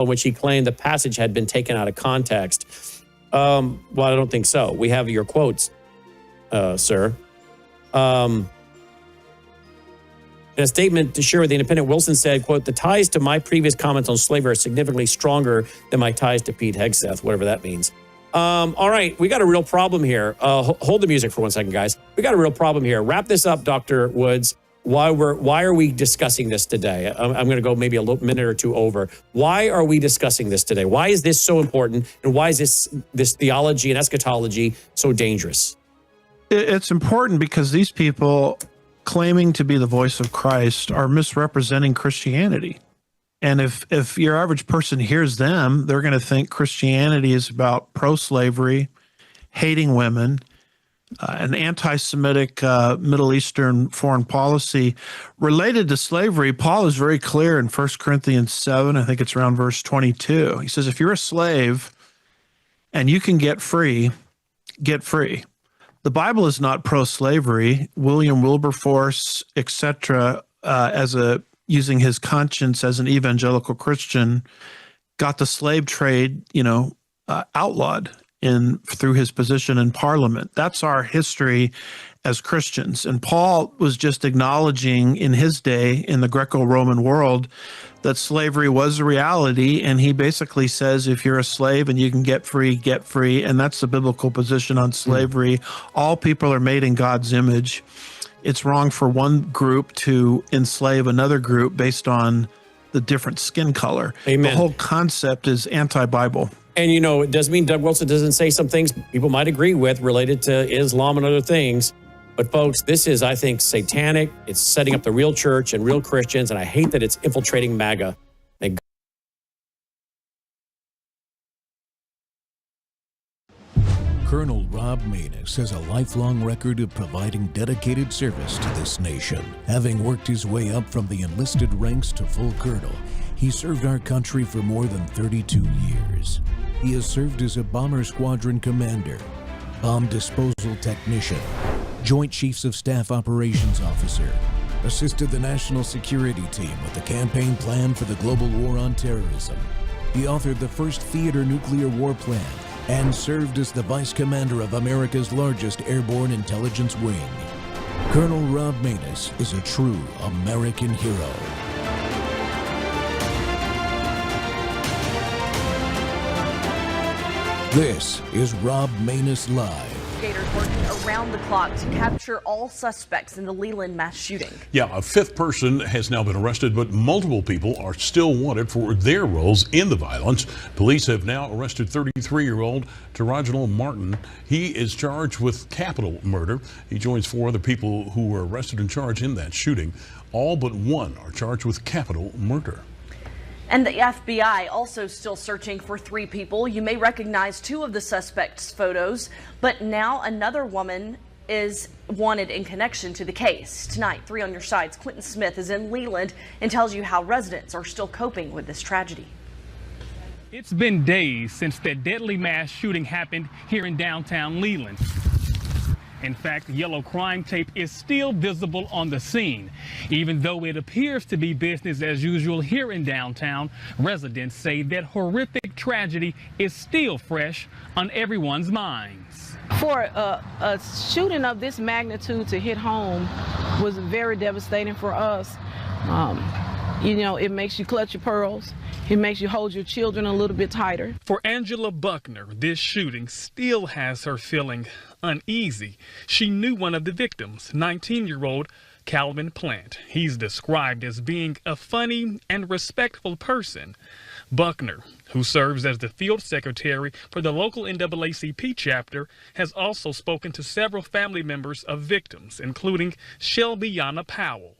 in which he claimed the passage had been taken out of context. Well, I don't think so. We have your quotes, sir. In a statement to share with The Independent, Wilson said, quote, "The ties to my previous comments on slavery are significantly stronger than my ties to Pete Hegseth," whatever that means. All right, we got a real problem here. Hold the music for 1 second, guys. We got a real problem here. Wrap this up, Dr. Woods. Why are we discussing this today? I'm going to go maybe a minute or two over. Why are we discussing this today? Why is this so important? And why is this theology and eschatology so dangerous? It's important because these people claiming to be the voice of Christ are misrepresenting Christianity. And if your average person hears them, they're going to think Christianity is about pro-slavery, hating women, an anti-Semitic Middle Eastern foreign policy. Related to slavery, Paul is very clear in 1 Corinthians 7, I think it's around verse 22. He says, if you're a slave and you can get free, get free. The Bible is not pro-slavery. William Wilberforce, etc., using his conscience as an evangelical Christian, got the slave trade, outlawed through his position in Parliament. That's our history as Christians. And Paul was just acknowledging in his day, in the Greco-Roman world, that slavery was a reality. And he basically says, if you're a slave and you can get free, get free. And that's the biblical position on slavery. All people are made in God's image. It's wrong for one group to enslave another group based on the different skin color. Amen. The whole concept is anti-Bible. And, it doesn't mean Doug Wilson doesn't say some things people might agree with related to Islam and other things. But, folks, this is, I think, satanic. It's setting up the real church and real Christians. And I hate that it's infiltrating MAGA. Colonel Rob Maness has a lifelong record of providing dedicated service to this nation. Having worked his way up from the enlisted ranks to full colonel, he served our country for more than 32 years. He has served as a bomber squadron commander, bomb disposal technician, Joint Chiefs of Staff Operations Officer, assisted the National Security Team with the campaign plan for the global war on terrorism. He authored the first theater nuclear war plan and served as the Vice Commander of America's largest airborne intelligence wing. Colonel Rob Maness is a true American hero. This is Rob Maness Live. Investigators working around the clock to capture all suspects in the Leland mass shooting. Yeah, a fifth person has now been arrested, but multiple people are still wanted for their roles in the violence. Police have now arrested 33-year-old Reginald Martin. He is charged with capital murder. He joins 4 other people who were arrested and charged in that shooting. All but one are charged with capital murder. And the FBI also still searching for 3 people. You may recognize 2 of the suspects' photos, but now another woman is wanted in connection to the case. Tonight, 3 on your sides. Quentin Smith is in Leland and tells you how residents are still coping with this tragedy. It's been days since that deadly mass shooting happened here in downtown Leland. In fact, yellow crime tape is still visible on the scene. Even though it appears to be business as usual here in downtown, residents say that horrific tragedy is still fresh on everyone's minds. For a shooting of this magnitude to hit home was very devastating for us. It makes you clutch your pearls. It makes you hold your children a little bit tighter. For Angela Buckner, this shooting still has her feeling uneasy. She knew one of the victims, 19-year-old Calvin Plant. He's described as being a funny and respectful person. Buckner, who serves as the field secretary for the local NAACP chapter, has also spoken to several family members of victims, including Shelbyana Powell.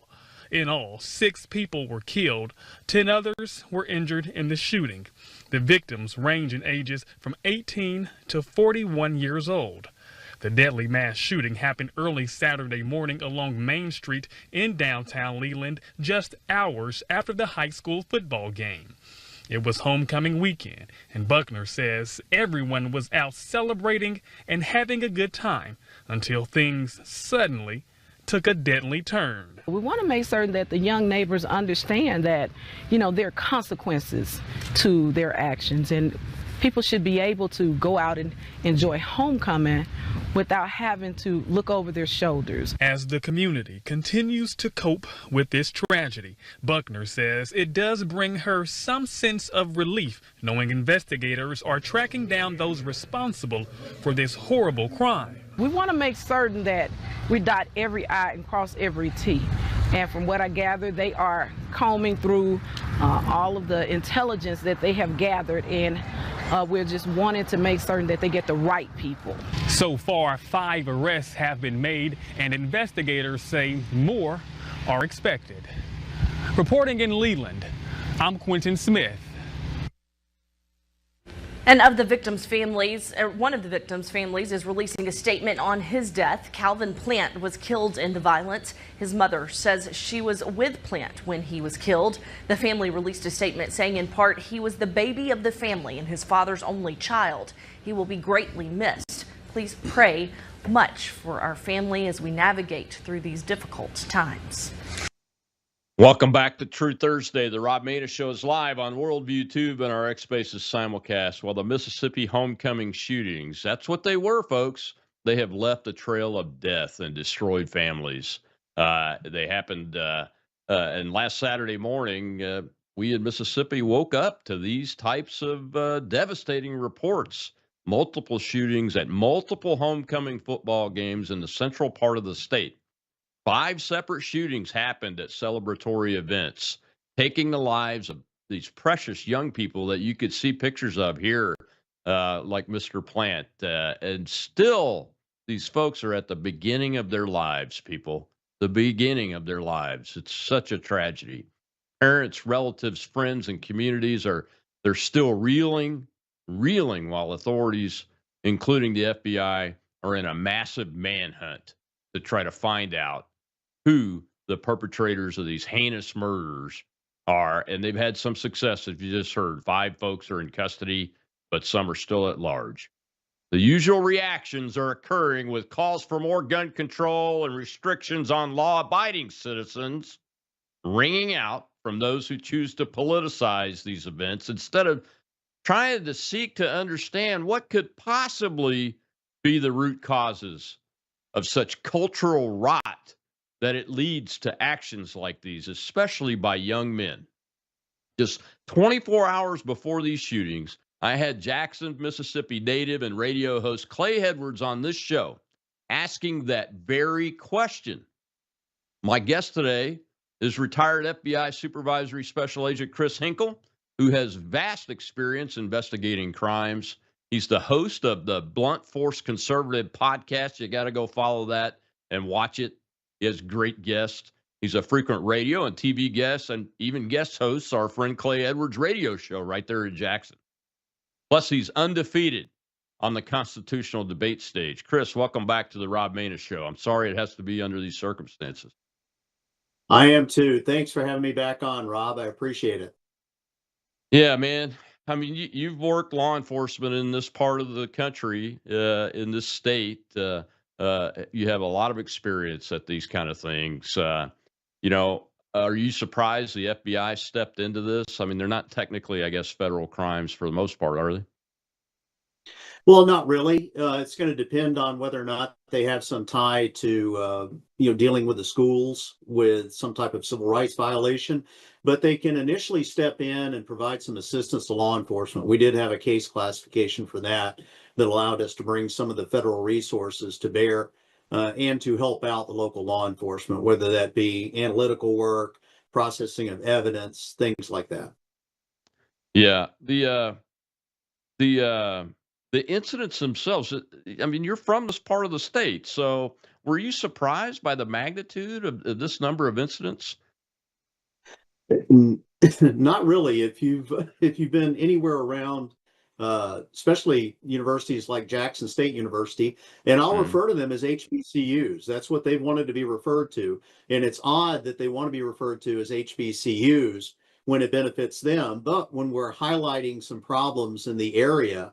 In all, 6 people were killed. 10 others were injured in the shooting. The victims range in ages from 18 to 41 years old. The deadly mass shooting happened early Saturday morning along Main Street in downtown Leland, just hours after the high school football game. It was homecoming weekend, and Buckner says everyone was out celebrating and having a good time until things suddenly took a deadly turn. We want to make certain that the young neighbors understand that, there are consequences to their actions, and people should be able to go out and enjoy homecoming without having to look over their shoulders. As the community continues to cope with this tragedy, Buckner says it does bring her some sense of relief knowing investigators are tracking down those responsible for this horrible crime. We want to make certain that we dot every I and cross every T. And from what I gather, they are combing through all of the intelligence that they have gathered, and we're just wanting to make certain that they get the right people. So far, 5 arrests have been made, and investigators say more are expected. Reporting in Leland, I'm Quentin Smith. And of the victims' families, one of the victims' families is releasing a statement on his death. Calvin Plant was killed in the violence. His mother says she was with Plant when he was killed. The family released a statement saying in part he was the baby of the family and his father's only child. He will be greatly missed. Please pray much for our family as we navigate through these difficult times. Welcome back to True Thursday. The Rob Maness Show is live on Worldview Tube and our X Spaces simulcast. Well, the Mississippi homecoming shootings, that's what they were, folks. They have left a trail of death and destroyed families. They happened, and last Saturday morning, we in Mississippi woke up to these types of devastating reports. Multiple shootings at multiple homecoming football games in the central part of the state. 5 separate shootings happened at celebratory events, taking the lives of these precious young people that you could see pictures of here, like Mr. Plant. And still, these folks are at the beginning of their lives, people. The beginning of their lives. It's such a tragedy. Parents, relatives, friends, and communities they're still reeling while authorities, including the FBI, are in a massive manhunt to try to find out who the perpetrators of these heinous murders are. And they've had some success, as you just heard. 5 folks are in custody, but some are still at large. The usual reactions are occurring with calls for more gun control and restrictions on law-abiding citizens ringing out from those who choose to politicize these events instead of trying to seek to understand what could possibly be the root causes of such cultural rot that it leads to actions like these, especially by young men. Just 24 hours before these shootings, I had Jackson, Mississippi native and radio host Clay Edwards on this show asking that very question. My guest today is retired FBI Supervisory Special Agent Chris Hinkle, who has vast experience investigating crimes. He's the host of the Blunt Force Conservative podcast. You got to go follow that and watch it. He has great guests. He's a frequent radio and TV guest and even guest hosts our friend Clay Edwards' radio show right there in Jackson. Plus, he's undefeated on the constitutional debate stage. Chris, welcome back to the Rob Maness Show. I'm sorry it has to be under these circumstances. I am too. Thanks for having me back on, Rob. I appreciate it. Yeah, man. I mean, you've worked law enforcement in this part of the country, in this state. You have a lot of experience at these kind of things. Are you surprised the FBI stepped into this? I mean, they're not technically, I guess, federal crimes for the most part, are they? Well, not really. It's going to depend on whether or not they have some tie to, dealing with the schools with some type of civil rights violation. But they can initially step in and provide some assistance to law enforcement. We did have a case classification for that allowed us to bring some of the federal resources to bear and to help out the local law enforcement, whether that be analytical work, processing of evidence, things like that. Yeah, the incidents themselves. I mean, you're from this part of the state, so were you surprised by the magnitude of this number of incidents? Not really. If you've been anywhere around, especially universities like Jackson State University, and I'll refer to them as HBCUs. That's what they've wanted to be referred to, and it's odd that they want to be referred to as HBCUs when it benefits them. But when we're highlighting some problems in the area,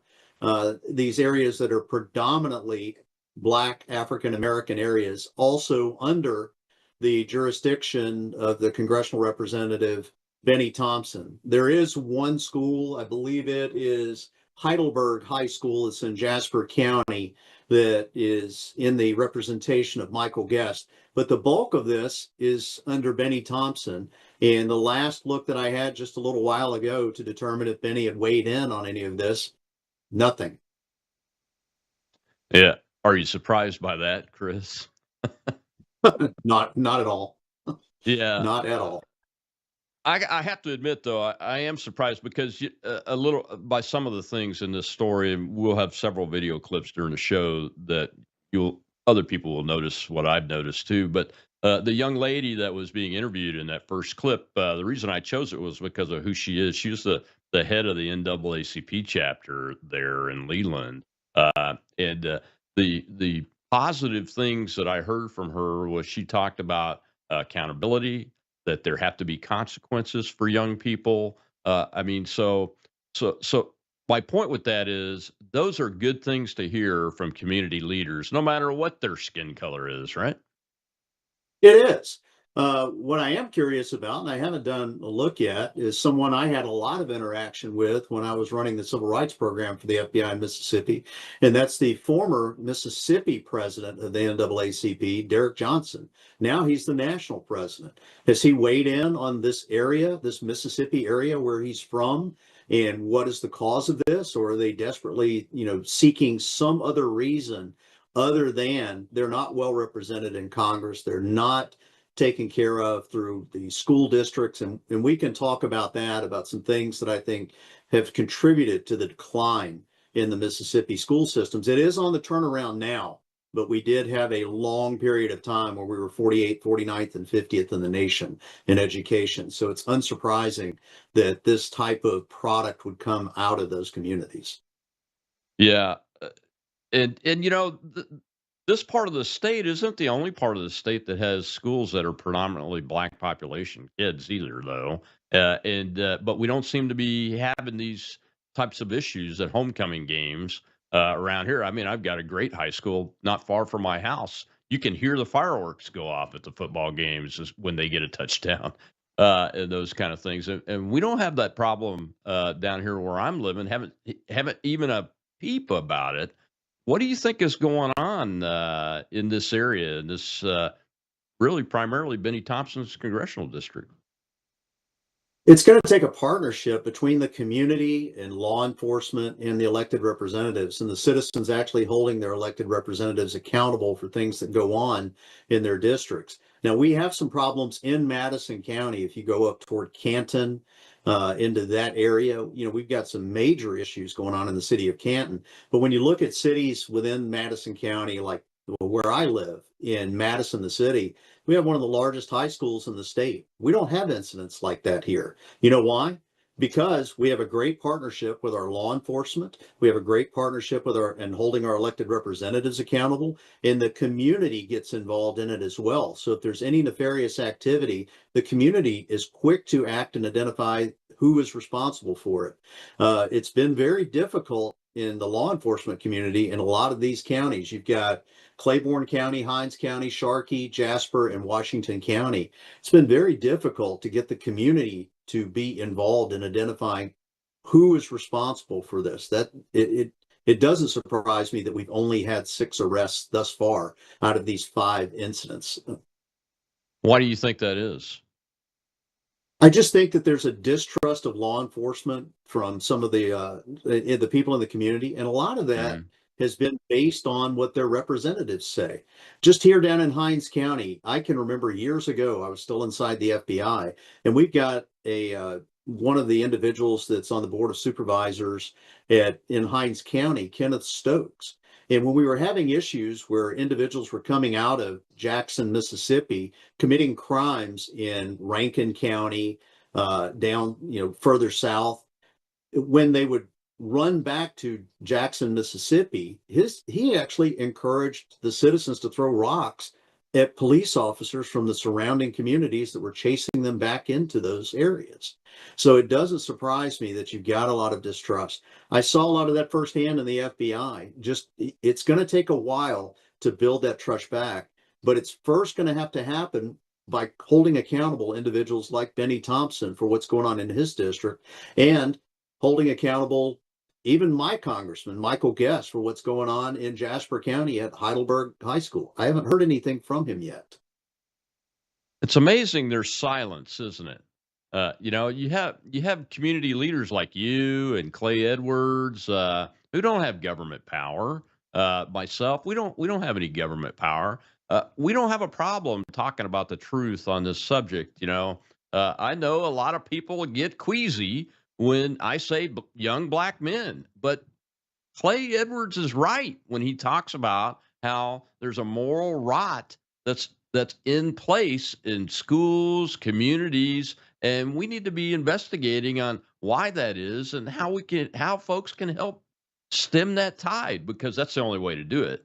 these areas that are predominantly Black African American areas, also under the jurisdiction of the congressional representative Benny Thompson. There is one school, I believe it is Heidelberg High School, it's in Jasper County, that is in the representation of Michael Guest. But the bulk of this is under Benny Thompson. And the last look that I had just a little while ago to determine if Benny had weighed in on any of this, nothing. Yeah. Are you surprised by that, Chris? Not at all. Yeah. Not at all. I have to admit, though, I am surprised because a little by some of the things in this story, and we'll have several video clips during the show that other people will notice what I've noticed too. But the young lady that was being interviewed in that first clip, the reason I chose it was because of who she is. She was the head of the NAACP chapter there in Leland, and the positive things that I heard from her was she talked about accountability, that there have to be consequences for young people. I mean, so my point with that is those are good things to hear from community leaders, no matter what their skin color is, right? It is. What I am curious about, and I haven't done a look yet, is someone I had a lot of interaction with when I was running the civil rights program for the FBI in Mississippi, and that's the former Mississippi president of the NAACP, Derek Johnson. Now he's the national president. Has he weighed in on this area, this Mississippi area where he's from, and what is the cause of this? Or are they desperately, seeking some other reason other than they're not well represented in Congress? They're not taken care of through the school districts. And we can talk about that, about some things that I think have contributed to the decline in the Mississippi school systems. It is on the turnaround now, but we did have a long period of time where we were 48th, 49th, and 50th in the nation in education. So it's unsurprising that this type of product would come out of those communities. Yeah. And this part of the state isn't the only part of the state that has schools that are predominantly black population kids either, though. But we don't seem to be having these types of issues at homecoming games around here. I mean, I've got a great high school not far from my house. You can hear the fireworks go off at the football games when they get a touchdown. And those kind of things, and we don't have that problem down here where I'm living. Haven't even a peep about it. What do you think is going on in this area, in this really primarily Benny Thompson's congressional district? It's going to take a partnership between the community and law enforcement and the elected representatives, and the citizens actually holding their elected representatives accountable for things that go on in their districts. Now, we have some problems in Madison County. If you go up toward Canton, into that area, we've got some major issues going on in the city of Canton. But when you look at cities within Madison County, like where I live in Madison, the city, we have one of the largest high schools in the state. We don't have incidents like that here. You know why? Because we have a great partnership with our law enforcement. We have a great partnership with and holding our elected representatives accountable, and the community gets involved in it as well. So if there's any nefarious activity, the community is quick to act and identify who is responsible for it. It's been very difficult in the law enforcement community in a lot of these counties. You've got Claiborne County, Hinds County, Sharkey, Jasper, and Washington County. It's been very difficult to get the community to be involved in identifying who is responsible for this. That it doesn't surprise me that we've only had 6 arrests thus far out of these 5 incidents. Why do you think that is? I just think that there's a distrust of law enforcement from some of the people in the community, and a lot of that has been based on what their representatives say. Just here down in Hinds County, I can remember years ago, I was still inside the FBI, and we've got one of the individuals that's on the board of supervisors in Hinds County, Kenneth Stokes. And when we were having issues where individuals were coming out of Jackson, Mississippi, committing crimes in Rankin County, down, further south, when they would run back to Jackson, Mississippi, he actually encouraged the citizens to throw rocks at police officers from the surrounding communities that were chasing them back into those areas. So it doesn't surprise me that you've got a lot of distrust. I saw a lot of that firsthand in the FBI. It's going to take a while to build that trust back. But it's first going to happen by holding accountable individuals like Benny Thompson for what's going on in his district, and holding accountable even my congressman, Michael Guest, for what's going on in Jasper County at Heidelberg High School. I haven't heard anything from him yet. It's amazing there's silence, isn't it? You have community leaders like you and Clay Edwards who don't have government power. Myself, we don't have any government power. We don't have a problem talking about the truth on this subject. I know a lot of people get queasy when I say young black men, but Clay Edwards is right when he talks about how there's a moral rot that's in place in schools, communities, and we need to be investigating on why that is and how folks can help stem that tide, because that's the only way to do it.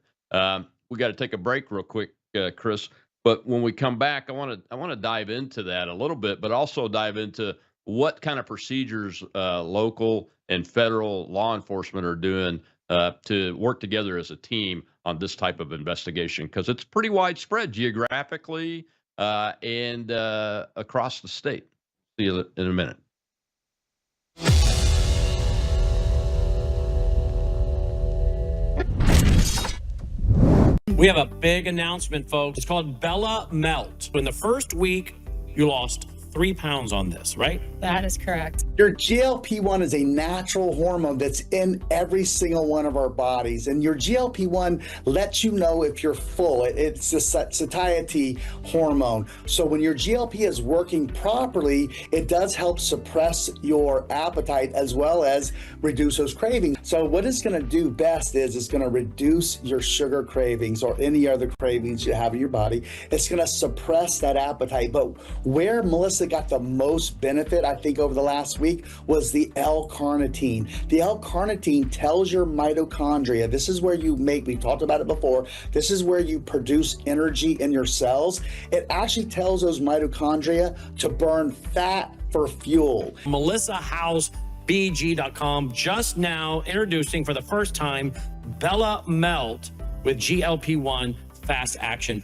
We got to take a break real quick, Chris. But when we come back, I want to dive into that a little bit, but also dive into what kind of procedures local and federal law enforcement are doing to work together as a team on this type of investigation, because it's pretty widespread geographically and across the state. See you in a minute. We have a big announcement, folks. It's called Bella Melt. In the first week, you lost 3 pounds on this, right? That is correct. Your GLP-1 is a natural hormone that's in every single one of our bodies. And your GLP-1 lets you know if you're full. It's a satiety hormone. So when your GLP is working properly, it does help suppress your appetite as well as reduce those cravings. So what it's going to do best is it's going to reduce your sugar cravings or any other cravings you have in your body. It's going to suppress that appetite. But where Melissa got the most benefit, I think, over the last week was the L-carnitine. The L-carnitine tells your mitochondria, this is where we talked about it before, this is where you produce energy in your cells. It actually tells those mitochondria to burn fat for fuel. MelissaHousebg.com just now introducing for the first time Bella Melt with GLP-1 fast action.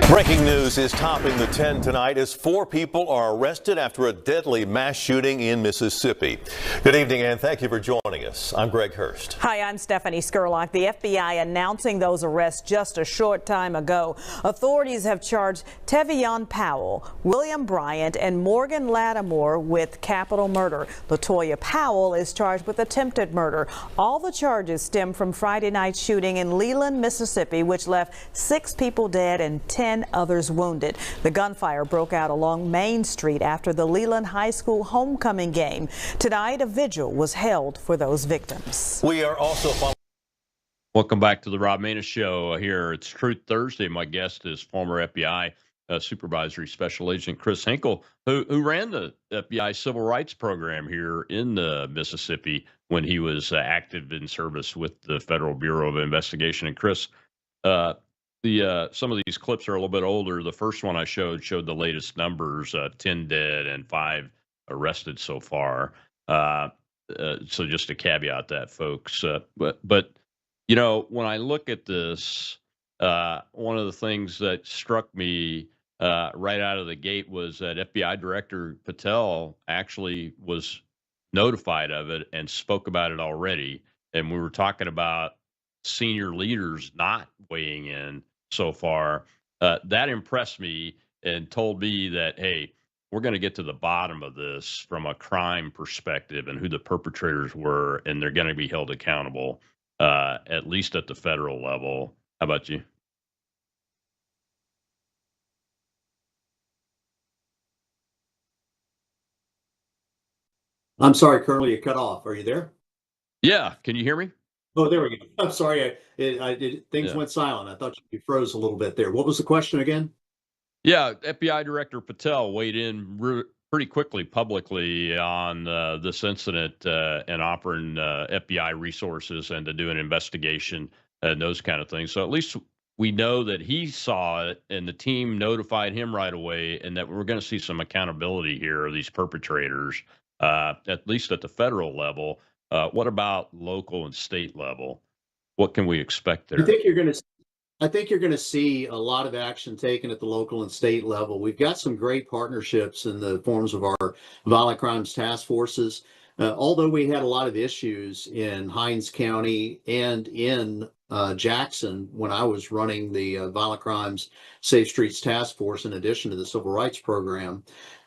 Breaking news is topping the 10 tonight as 4 people are arrested after a deadly mass shooting in Mississippi. Good evening and thank you for joining us. I'm Greg Hurst. Hi, I'm Stephanie Skurlock. The FBI announcing those arrests just a short time ago. Authorities have charged Tevion Powell, William Bryant, and Morgan Lattimore with capital murder. LaToya Powell is charged with attempted murder. All the charges stem from Friday night's shooting in Leland, Mississippi, which left 6 people dead and 10 others wounded. The gunfire broke out along Main Street after the Leland High School homecoming game. Tonight, a vigil was held for those victims. We are also following. Welcome back to the Rob Maness Show here. It's Truth Thursday. My guest is former FBI Supervisory Special Agent Chris Hinkle, who ran the FBI Civil Rights Program here in Mississippi when he was active in service with the Federal Bureau of Investigation. And Chris, some of these clips are a little bit older. The first one I showed the latest numbers, 10 dead and 5 arrested so far. So just to caveat that, folks. But when I look at this, one of the things that struck me right out of the gate was that FBI Director Patel actually was notified of it and spoke about it already. And we were talking about senior leaders not weighing in so far. That impressed me and told me that, hey, we're going to get to the bottom of this from a crime perspective and who the perpetrators were, and they're going to be held accountable, at least at the federal level. How about you? I'm sorry, Colonel, you cut off. Are you there? Yeah. Can you hear me? Oh, there we go. I'm sorry. Things went silent. I thought you froze a little bit there. What was the question again? Yeah, FBI Director Patel weighed in pretty quickly publicly on this incident and offering FBI resources and to do an investigation and those kind of things. So at least we know that he saw it and the team notified him right away, and that we're going to see some accountability here of these perpetrators, at least at the federal level. What about local and state level? What can we expect I there? think you're going to I think you're going to see a lot of action taken at the local and state level. We've got some great partnerships in the forms of our violent crimes task forces. Although we had a lot of issues in Hinds County and in Jackson when I was running the Violent Crimes Safe Streets Task Force, in addition to the Civil Rights Program,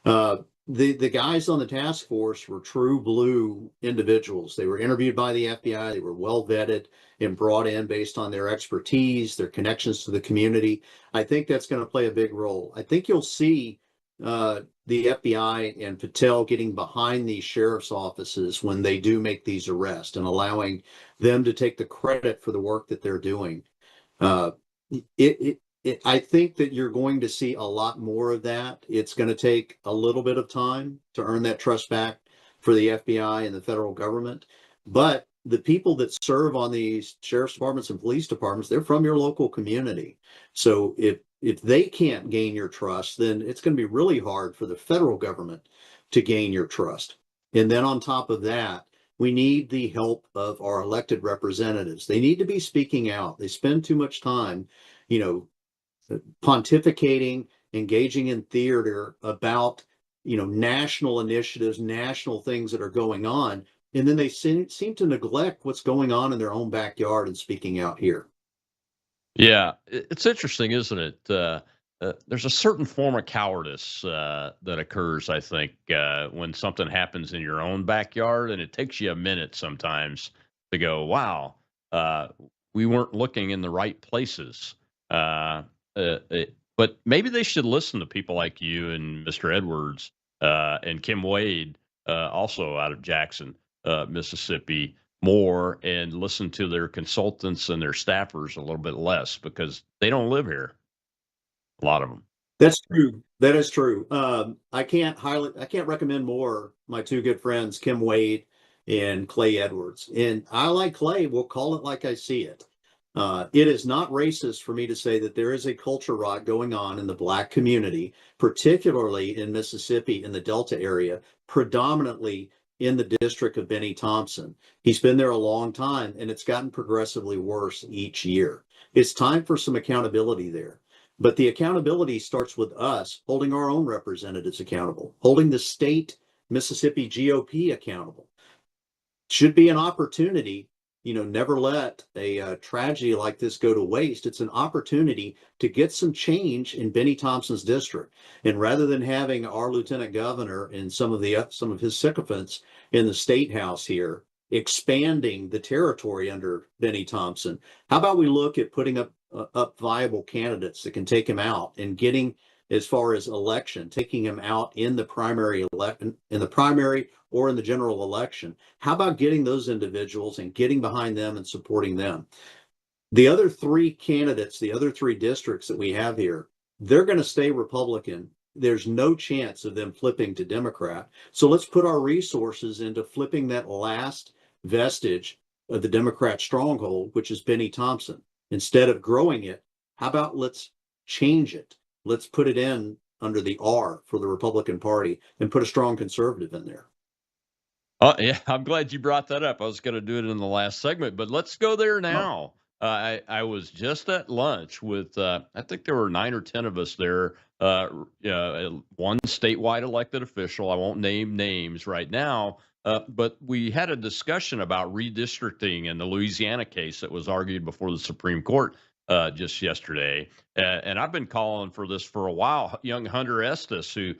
uh, the guys on the task force were true blue individuals. They were interviewed by the FBI. They were well vetted and brought in based on their expertise, their connections to the community. I think that's going to play a big role. I think you'll see the FBI and Patel getting behind these sheriff's offices when they do make these arrests and allowing them to take the credit for the work that they're doing. Uh, I think that you're going to see a lot more of that. It's going to take a little bit of time to earn that trust back for the FBI and the federal government. But the people that serve on these sheriff's departments and police departments, they're from your local community. So if they can't gain your trust, then it's going to be really hard for the federal government to gain your trust. And then on top of that, we need the help of our elected representatives. They need to be speaking out. They spend too much time, you know, pontificating, engaging in theater about, national initiatives, national things that are going on. And then they seem to neglect what's going on in their own backyard and speaking out here. Yeah, it's interesting, isn't it? There's a certain form of cowardice that occurs, I think, when something happens in your own backyard, and it takes you a minute sometimes to go, "Wow, uh, we weren't looking in the right places." Uh, but maybe they should listen to people like you and Mr. Edwards and Kim Wade, also out of Jackson, Mississippi, more and listen to their consultants and their staffers a little bit less because they don't live here. A lot of them. That's true. That is true. I can't recommend more my two good friends, Kim Wade and Clay Edwards. And I like Clay. We'll call it like I see it. It is not racist for me to say that there is a culture rot going on in the Black community, particularly in Mississippi in the Delta area, predominantly in the district of Benny Thompson. He's been there a long time, and it's gotten progressively worse each year. It's time for some accountability there. But the accountability starts with us holding our own representatives accountable, holding the state Mississippi GOP accountable. Should be an opportunity, never let a tragedy like this go to waste. It's an opportunity to get some change in Benny Thompson's district. And rather than having our lieutenant governor and some of his sycophants in the state house here expanding the territory under Benny Thompson, how about we look at putting up viable candidates that can take him out and getting as far as election, taking him out in the primary or in the general election. How about getting those individuals and getting behind them and supporting them? The other three candidates, the other three districts that we have here, they're going to stay Republican. There's no chance of them flipping to Democrat. So let's put our resources into flipping that last vestige of the Democrat stronghold, which is Benny Thompson. Instead of growing it, how about let's change it? Let's put it in under the R for the Republican Party and put a strong conservative in there. Oh, yeah, I'm glad you brought that up. I was going to do it in the last segment, but let's go there now. I was just at lunch with, I think there were 9 or 10 of us there, one statewide elected official. I won't name names right now, but we had a discussion about redistricting in the Louisiana case that was argued before the Supreme Court just yesterday. And I've been calling for this for a while. Young Hunter Estes, who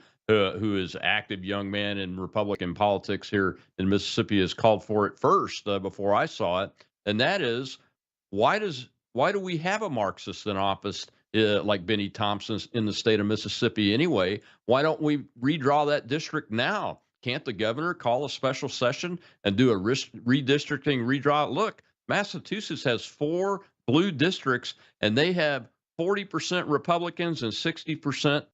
is active young man in Republican politics here in Mississippi, has called for it first before I saw it. And that is, why do we have a Marxist in office like Benny Thompson's in the state of Mississippi anyway? Why don't we redraw that district now? Can't the governor call a special session and do a redistricting redraw? Look, Massachusetts has 4 blue districts, and they have 40% Republicans and 60%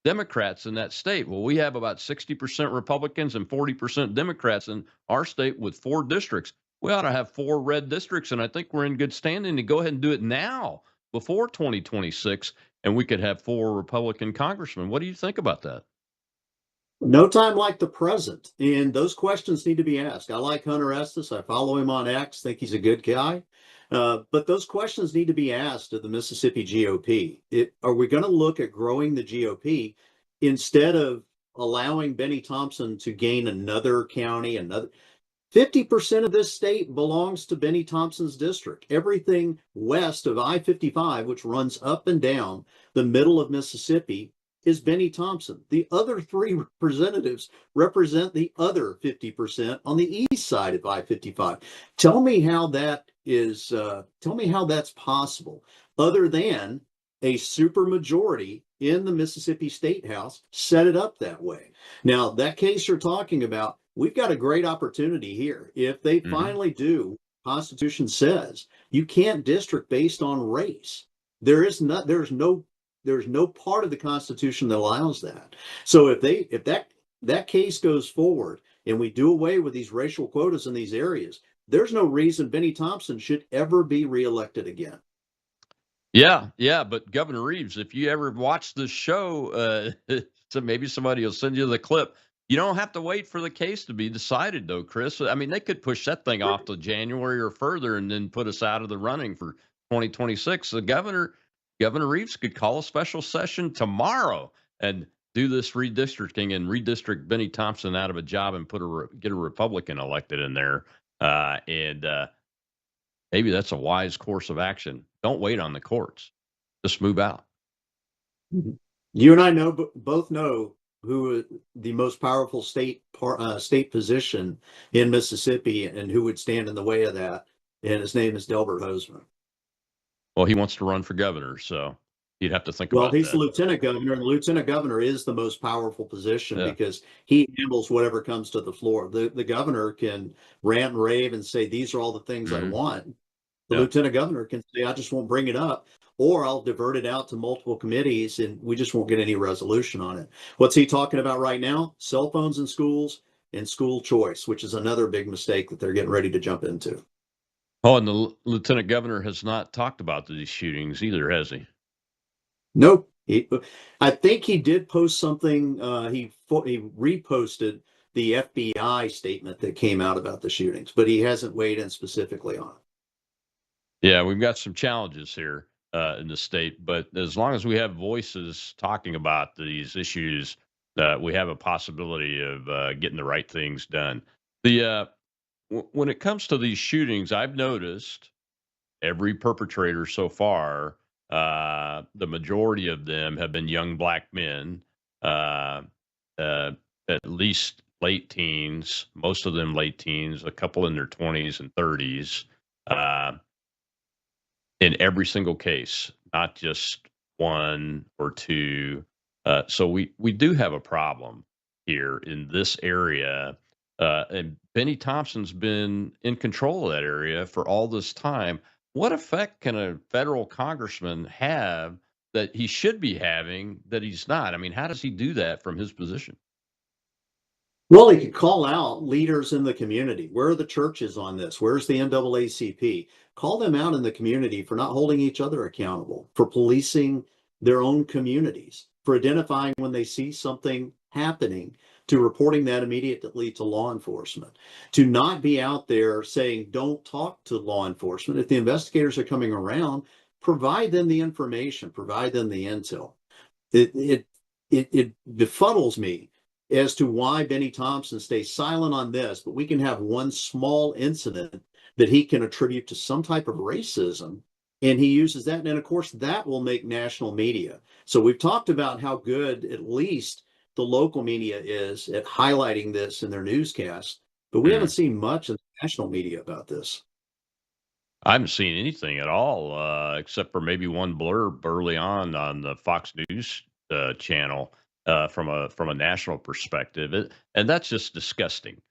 Democrats in that state. Well, we have about 60% Republicans and 40% Democrats in our state with 4 districts. We ought to have 4 red districts, and I think we're in good standing to go ahead and do it now before 2026, and we could have 4 Republican congressmen. What do you think about that? No time like the present. And those questions need to be asked. I like Hunter Estes. I follow him on X, think he's a good guy. But those questions need to be asked of the Mississippi GOP. Are we going to look at growing the GOP instead of allowing Benny Thompson to gain another county, another 50% of this state belongs to Benny Thompson's district. Everything west of I-55, which runs up and down the middle of Mississippi, is Benny Thompson. The other three representatives represent the other 50% on the east side of I-55. Tell me how that is. Tell me how that's possible, other than a supermajority in the Mississippi State House set it up that way. Now, that case you're talking about, we've got a great opportunity here. If they finally do, Constitution says you can't district based on race. There's no part of the Constitution that allows that. So if that case goes forward and we do away with these racial quotas in these areas, there's no reason Benny Thompson should ever be reelected again. Yeah, but Governor Reeves, if you ever watch this show, so maybe somebody will send you the clip. You don't have to wait for the case to be decided, though, Chris. I mean, they could push that thing off to January or further and then put us out of the running for 2026. The Governor Reeves could call a special session tomorrow and do this redistricting and redistrict Benny Thompson out of a job and get a Republican elected in there. And maybe that's a wise course of action. Don't wait on the courts. Just move out. You and I both know who the most powerful state position in Mississippi and who would stand in the way of that. And his name is Delbert Hosemann. Well, he wants to run for governor, so you'd have to think about that. Well, he's the lieutenant governor, and the lieutenant governor is the most powerful position because he handles whatever comes to the floor. The governor can rant and rave and say, these are all the things I want. The lieutenant governor can say, I just won't bring it up, or I'll divert it out to multiple committees and we just won't get any resolution on it. What's he talking about right now? Cell phones in schools and school choice, which is another big mistake that they're getting ready to jump into. Oh, and the lieutenant governor has not talked about these shootings either, has he? Nope. I think he did post something. He reposted the FBI statement that came out about the shootings, but he hasn't weighed in specifically on it. Yeah, we've got some challenges here in the state, but as long as we have voices talking about these issues, we have a possibility of getting the right things done. When it comes to these shootings, I've noticed every perpetrator so far, the majority of them have been young black men, at least late teens, most of them late teens, a couple in their 20s and 30s. In every single case, not just one or two. So we do have a problem here in this area. And Benny Thompson's been in control of that area for all this time. What effect can a federal congressman have that he should be having that he's not? I mean, how does he do that from his position? Well, he could call out leaders in the community. Where are the churches on this? Where's the NAACP? Call them out in the community for not holding each other accountable, for policing their own communities, for identifying when they see something happening, to reporting that immediately to law enforcement, to not be out there saying, don't talk to law enforcement. If the investigators are coming around, provide them the information, provide them the intel. It befuddles me as to why Benny Thompson stays silent on this, but we can have one small incident that he can attribute to some type of racism, and he uses that. And of course, that will make national media. So we've talked about how good at least the local media is at highlighting this in their newscasts, but we haven't seen much in the national media about this. I haven't seen anything at all, except for maybe one blurb early on the Fox News channel from a national perspective, and that's just disgusting.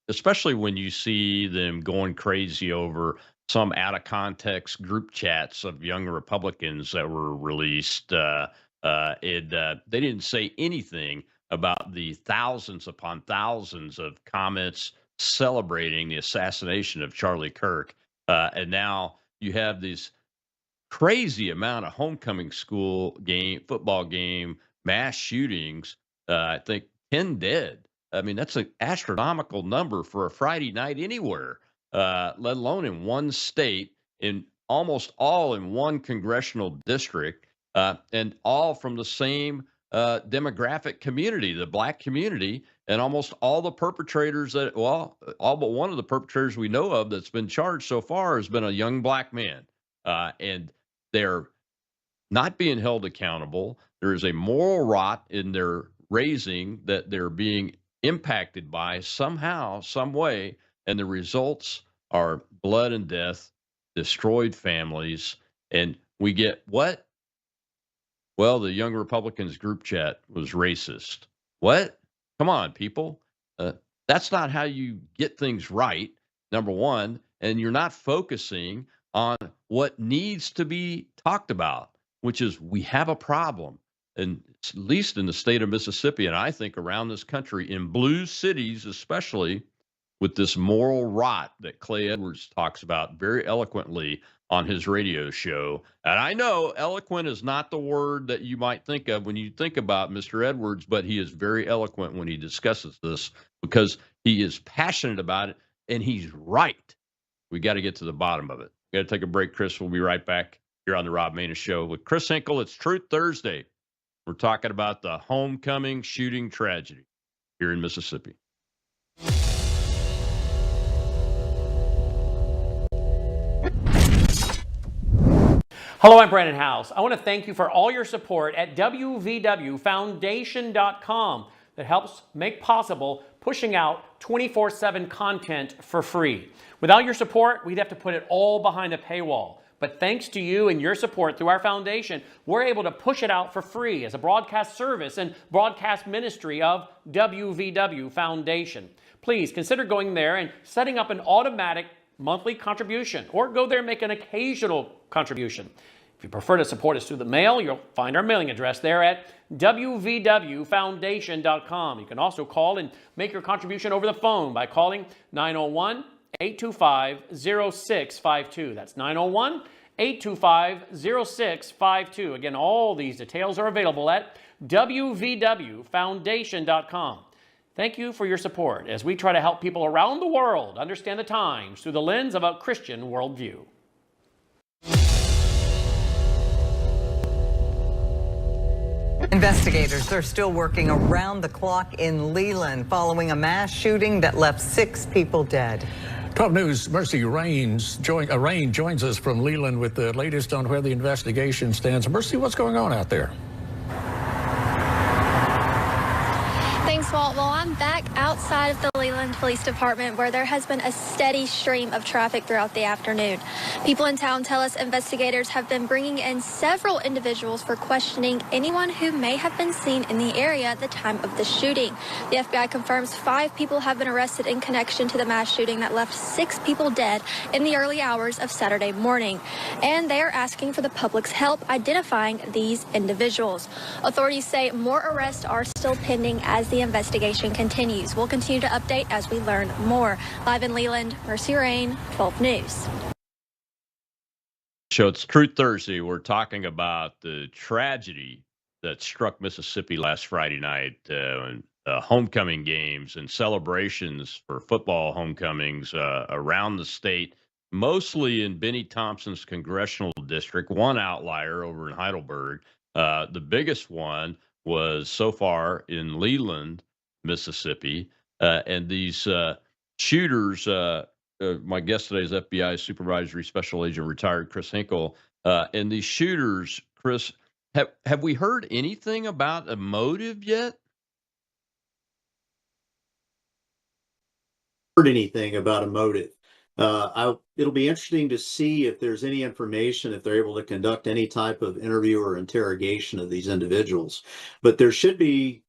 Especially when you see them going crazy over some out of context group chats of young Republicans that were released. They didn't say anything about the thousands upon thousands of comments celebrating the assassination of Charlie Kirk. And now you have this crazy amount of homecoming football game, mass shootings. I think 10 dead. I mean, that's an astronomical number for a Friday night anywhere, let alone in one state, in almost all in one congressional district, and all from the same demographic community, the black community, and almost all the perpetrators all but one of the perpetrators we know of that's been charged so far has been a young black man. And they're not being held accountable. There is a moral rot in their raising that they're being impacted by somehow, some way, and the results are blood and death, destroyed families, and we get what? Well, the Young Republicans group chat was racist. What? Come on, people. That's not how you get things right, number one. And you're not focusing on what needs to be talked about, which is we have a problem, and at least in the state of Mississippi, and I think around this country, in blue cities especially, with this moral rot that Clay Edwards talks about very eloquently on his radio show. And I know eloquent is not the word that you might think of when you think about Mr. Edwards, but he is very eloquent when he discusses this because he is passionate about it and he's right. We got to get to the bottom of it. We got to take a break, Chris. We'll be right back here on the Rob Maness Show with Chris Hinkle. It's Truth Thursday. We're talking about the homecoming shooting tragedy here in Mississippi. Hello, I'm Brandon House. I want to thank you for all your support at wvwfoundation.com that helps make possible pushing out 24/7 content for free. Without your support, we'd have to put it all behind a paywall. But thanks to you and your support through our foundation, we're able to push it out for free as a broadcast service and broadcast ministry of WVW Foundation. Please consider going there and setting up an automatic monthly contribution, or go there and make an occasional contribution. If you prefer to support us through the mail, you'll find our mailing address there at wvwfoundation.com. You can also call and make your contribution over the phone by calling 901-825-0652. That's 901-825-0652. Again, all these details are available at wvwfoundation.com. Thank you for your support as we try to help people around the world understand the times through the lens of a Christian worldview. Investigators are still working around the clock in Leland following a mass shooting that left 6 people dead. 12 News' Mercy Rain joins us from Leland with the latest on where the investigation stands. Mercy, what's going on out there? Thanks, Walt. Well, I'm back outside of the Leland Police Department where there has been a steady stream of traffic throughout the afternoon. People in town tell us investigators have been bringing in several individuals for questioning anyone who may have been seen in the area at the time of the shooting. The FBI confirms 5 people have been arrested in connection to the mass shooting that left 6 people dead in the early hours of Saturday morning. And they are asking for the public's help identifying these individuals. Authorities say more arrests are still pending as the investigation continues. We'll continue to update as we learn more. Live in Leland, Mercy Rain, 12 News. So it's Truth Thursday. We're talking about the tragedy that struck Mississippi last Friday night, homecoming games and celebrations for football homecomings around the state, mostly in Benny Thompson's congressional district, one outlier over in Heidelberg. The biggest one was so far in Leland, Mississippi. And these shooters, my guest today is FBI Supervisory Special Agent retired Chris Hinkle. And these shooters, Chris, have we heard anything about a motive yet? Heard anything about a motive. It'll be interesting to see if there's any information, if they're able to conduct any type of interview or interrogation of these individuals. But there should be,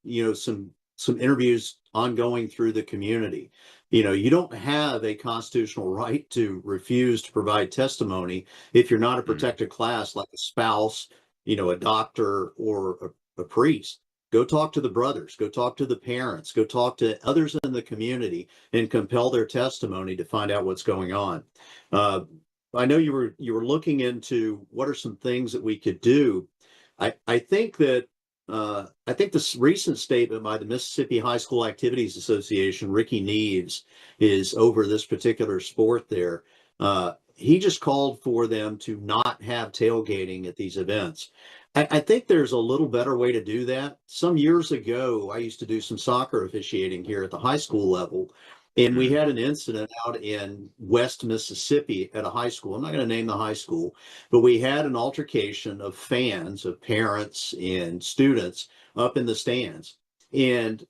some interviews ongoing through the community. You don't have a constitutional right to refuse to provide testimony if you're not a protected class like a spouse, a doctor or a priest. Go talk to the brothers, go talk to the parents, go talk to others in the community and compel their testimony to find out what's going on. I know you were looking into what are some things that we could do. I think that I think this recent statement by the Mississippi High School Activities Association, Ricky Neves, is over this particular sport there. He just called for them to not have tailgating at these events. I think there's a little better way to do that. Some years ago, I used to do some soccer officiating here at the high school level, and we had an incident out in West Mississippi at a high school. I'm not going to name the high school, but we had an altercation of fans, of parents and students up in the stands. And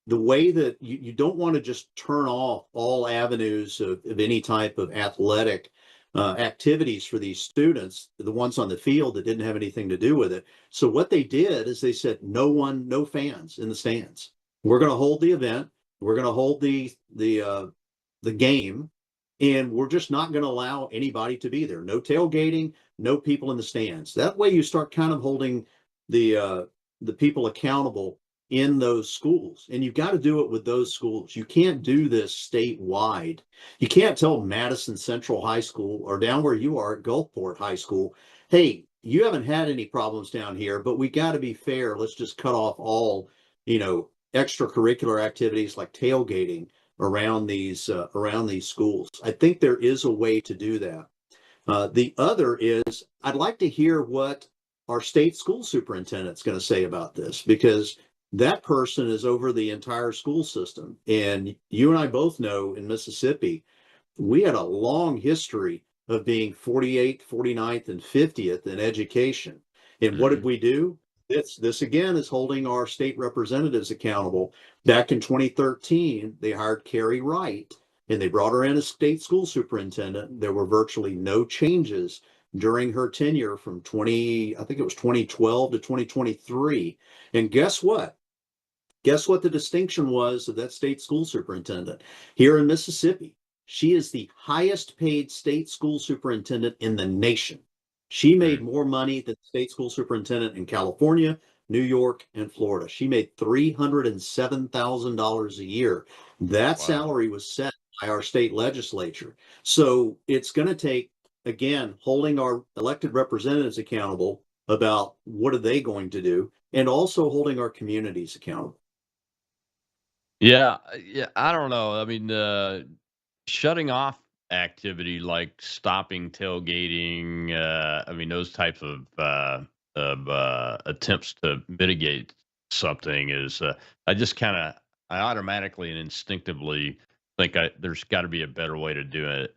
the way that you don't want to just turn off all avenues of any type of athletic activities for these students, the ones on the field that didn't have anything to do with it. So what they did is they said, no fans in the stands. We're going to hold the event. We're going to hold the game, and we're just not going to allow anybody to be there. No tailgating, no people in the stands. That way, you start kind of holding the people accountable in those schools, and you've got to do it with those schools. You can't do this statewide. You can't tell Madison Central High School or down where you are at Gulfport High School, hey, you haven't had any problems down here, but we got to be fair. Let's just cut off all, extracurricular activities like tailgating around these schools. I think there is a way to do that. The other is I'd like to hear what our state school superintendent's going to say about this, because that person is over the entire school system. And you and I both know in Mississippi, we had a long history of being 48th, 49th, and 50th in education. And what did we do? This again is holding our state representatives accountable. Back in 2013, they hired Carrie Wright and they brought her in as state school superintendent. There were virtually no changes during her tenure from I think it was 2012 to 2023. And guess what? Guess what the distinction was of that state school superintendent? Here in Mississippi, she is the highest paid state school superintendent in the nation. She made more money than the state school superintendent in California, New York, and Florida. She made $307,000 a year. That salary was set by our state legislature. So it's going to take, again, holding our elected representatives accountable about what are they going to do, and also holding our communities accountable. Yeah, yeah, I don't know. I mean, shutting off activity like stopping tailgating, I mean, those types of attempts to mitigate something is, I just kind of, I automatically and instinctively think there's got to be a better way to do it.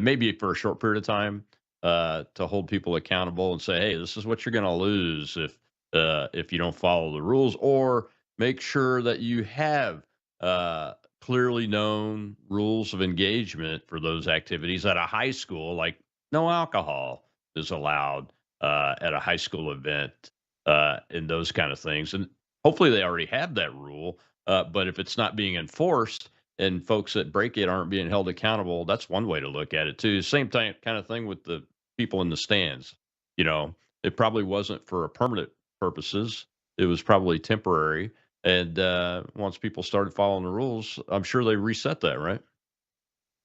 Maybe for a short period of time, to hold people accountable and say, hey, this is what you're going to lose if you don't follow the rules, or make sure that you have clearly known rules of engagement for those activities at a high school, like no alcohol is allowed at a high school event, and those kind of things. And hopefully they already have that rule. But if it's not being enforced and folks that break it aren't being held accountable, that's one way to look at it too. Same kind of thing with the people in the stands. It probably wasn't for a permanent purposes. It was probably temporary. And once people started following the rules, I'm sure they reset that, right?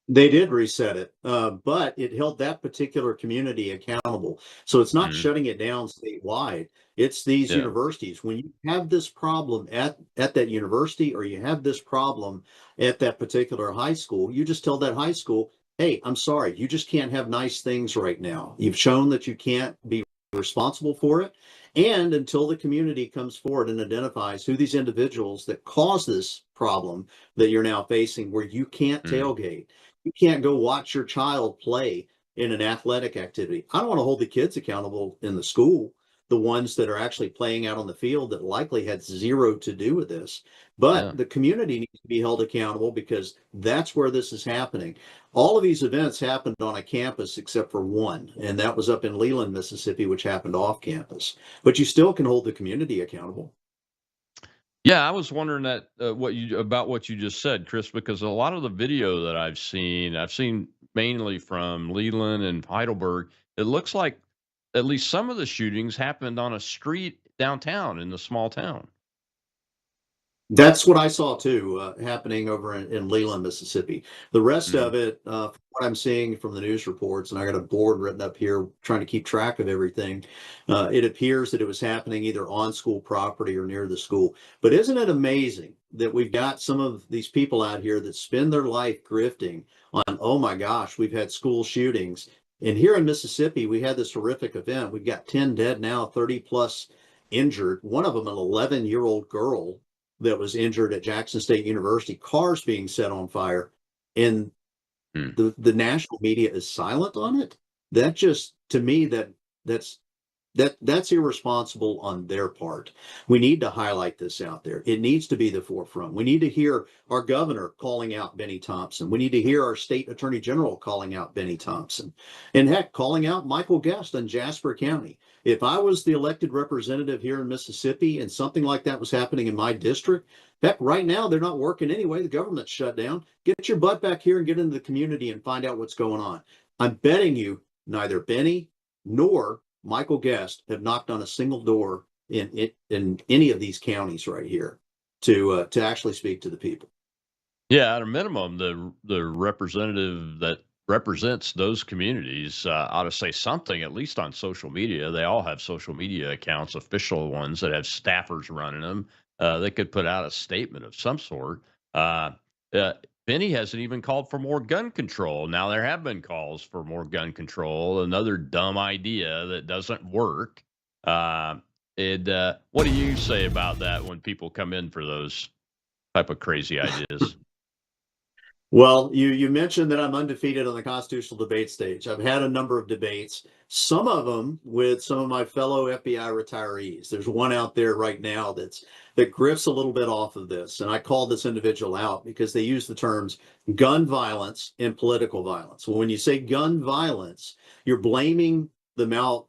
They did reset it, but it held that particular community accountable. So it's not shutting it down statewide. It's these Yeah. universities. When you have this problem at that university, or you have this problem at that particular high school, you just tell that high school, hey, I'm sorry, you just can't have nice things right now. You've shown that you can't be responsible for it. And until the community comes forward and identifies who these individuals that cause this problem that you're now facing, where you can't tailgate, you can't go watch your child play in an athletic activity. I don't want to hold the kids accountable in the school, the ones that are actually playing out on the field that likely had zero to do with this. Yeah. But the community needs to be held accountable, because that's where this is happening. All of these events happened on a campus except for one, and that was up in Leland, Mississippi, which happened off campus. But you still can hold the community accountable. Yeah, I was wondering that what you just said, Chris, because a lot of the video that I've seen mainly from Leland and Heidelberg. It looks like at least some of the shootings happened on a street downtown in the small town. That's what I saw too, happening over in Leland, Mississippi. The rest of it, from what I'm seeing from the news reports, and I got a board written up here trying to keep track of everything. It appears that it was happening either on school property or near the school. But isn't it amazing that we've got some of these people out here that spend their life grifting on, oh my gosh, we've had school shootings. And here in Mississippi, we had this horrific event. We've got 10 dead now, 30 plus injured. One of them, an 11-year-old girl that was injured at Jackson State University, cars being set on fire, and the national media is silent on it. That just, to me, that's irresponsible on their part. We need to highlight this out there. It needs to be the forefront. We need to hear our governor calling out Benny Thompson. We need to hear our state attorney general calling out Benny Thompson, and heck, calling out Michael Guest in Jasper County. If I was the elected representative here in Mississippi and something like that was happening in my district, heck, right now they're not working anyway. The government's shut down. Get your butt back here and get into the community and find out what's going on. I'm betting you neither Benny nor Michael Guest have knocked on a single door in any of these counties right here to actually speak to the people. Yeah, at a minimum, the representative that represents those communities ought to say something, at least on social media. They all have social media accounts, official ones that have staffers running them. They could put out a statement of some sort. Uh, Benny hasn't even called for more gun control. Now, there have been calls for more gun control, another dumb idea that doesn't work. What do you say about that when people come in for those type of crazy ideas? Well, you mentioned that I'm undefeated on the constitutional debate stage. I've had a number of debates, some of them with some of my fellow FBI retirees. There's one out there right now that grifts a little bit off of this, and I called this individual out because they use the terms gun violence and political violence. Well, when you say gun violence, you're blaming the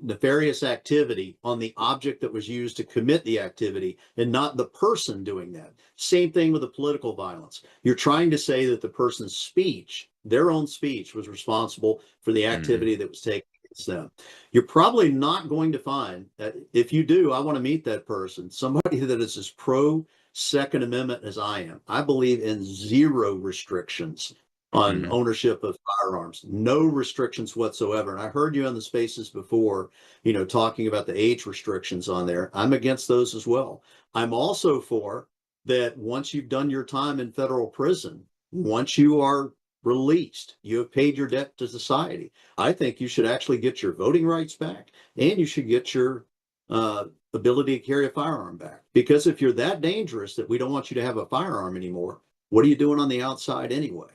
nefarious activity on the object that was used to commit the activity and not the person doing that. Same thing with the political violence. You're trying to say that the person's speech, their own speech, was responsible for the activity that was taken against them. You're probably not going to find that. If you do, I want to meet that person, somebody that is as pro Second Amendment as I am. I believe in zero restrictions on ownership of firearms, no restrictions whatsoever. And I heard you on the spaces before, talking about the age restrictions on there. I'm against those as well. I'm also for that once you've done your time in federal prison, once you are released, you have paid your debt to society. I think you should actually get your voting rights back, and you should get your ability to carry a firearm back. Because if you're that dangerous that we don't want you to have a firearm anymore, what are you doing on the outside anyway?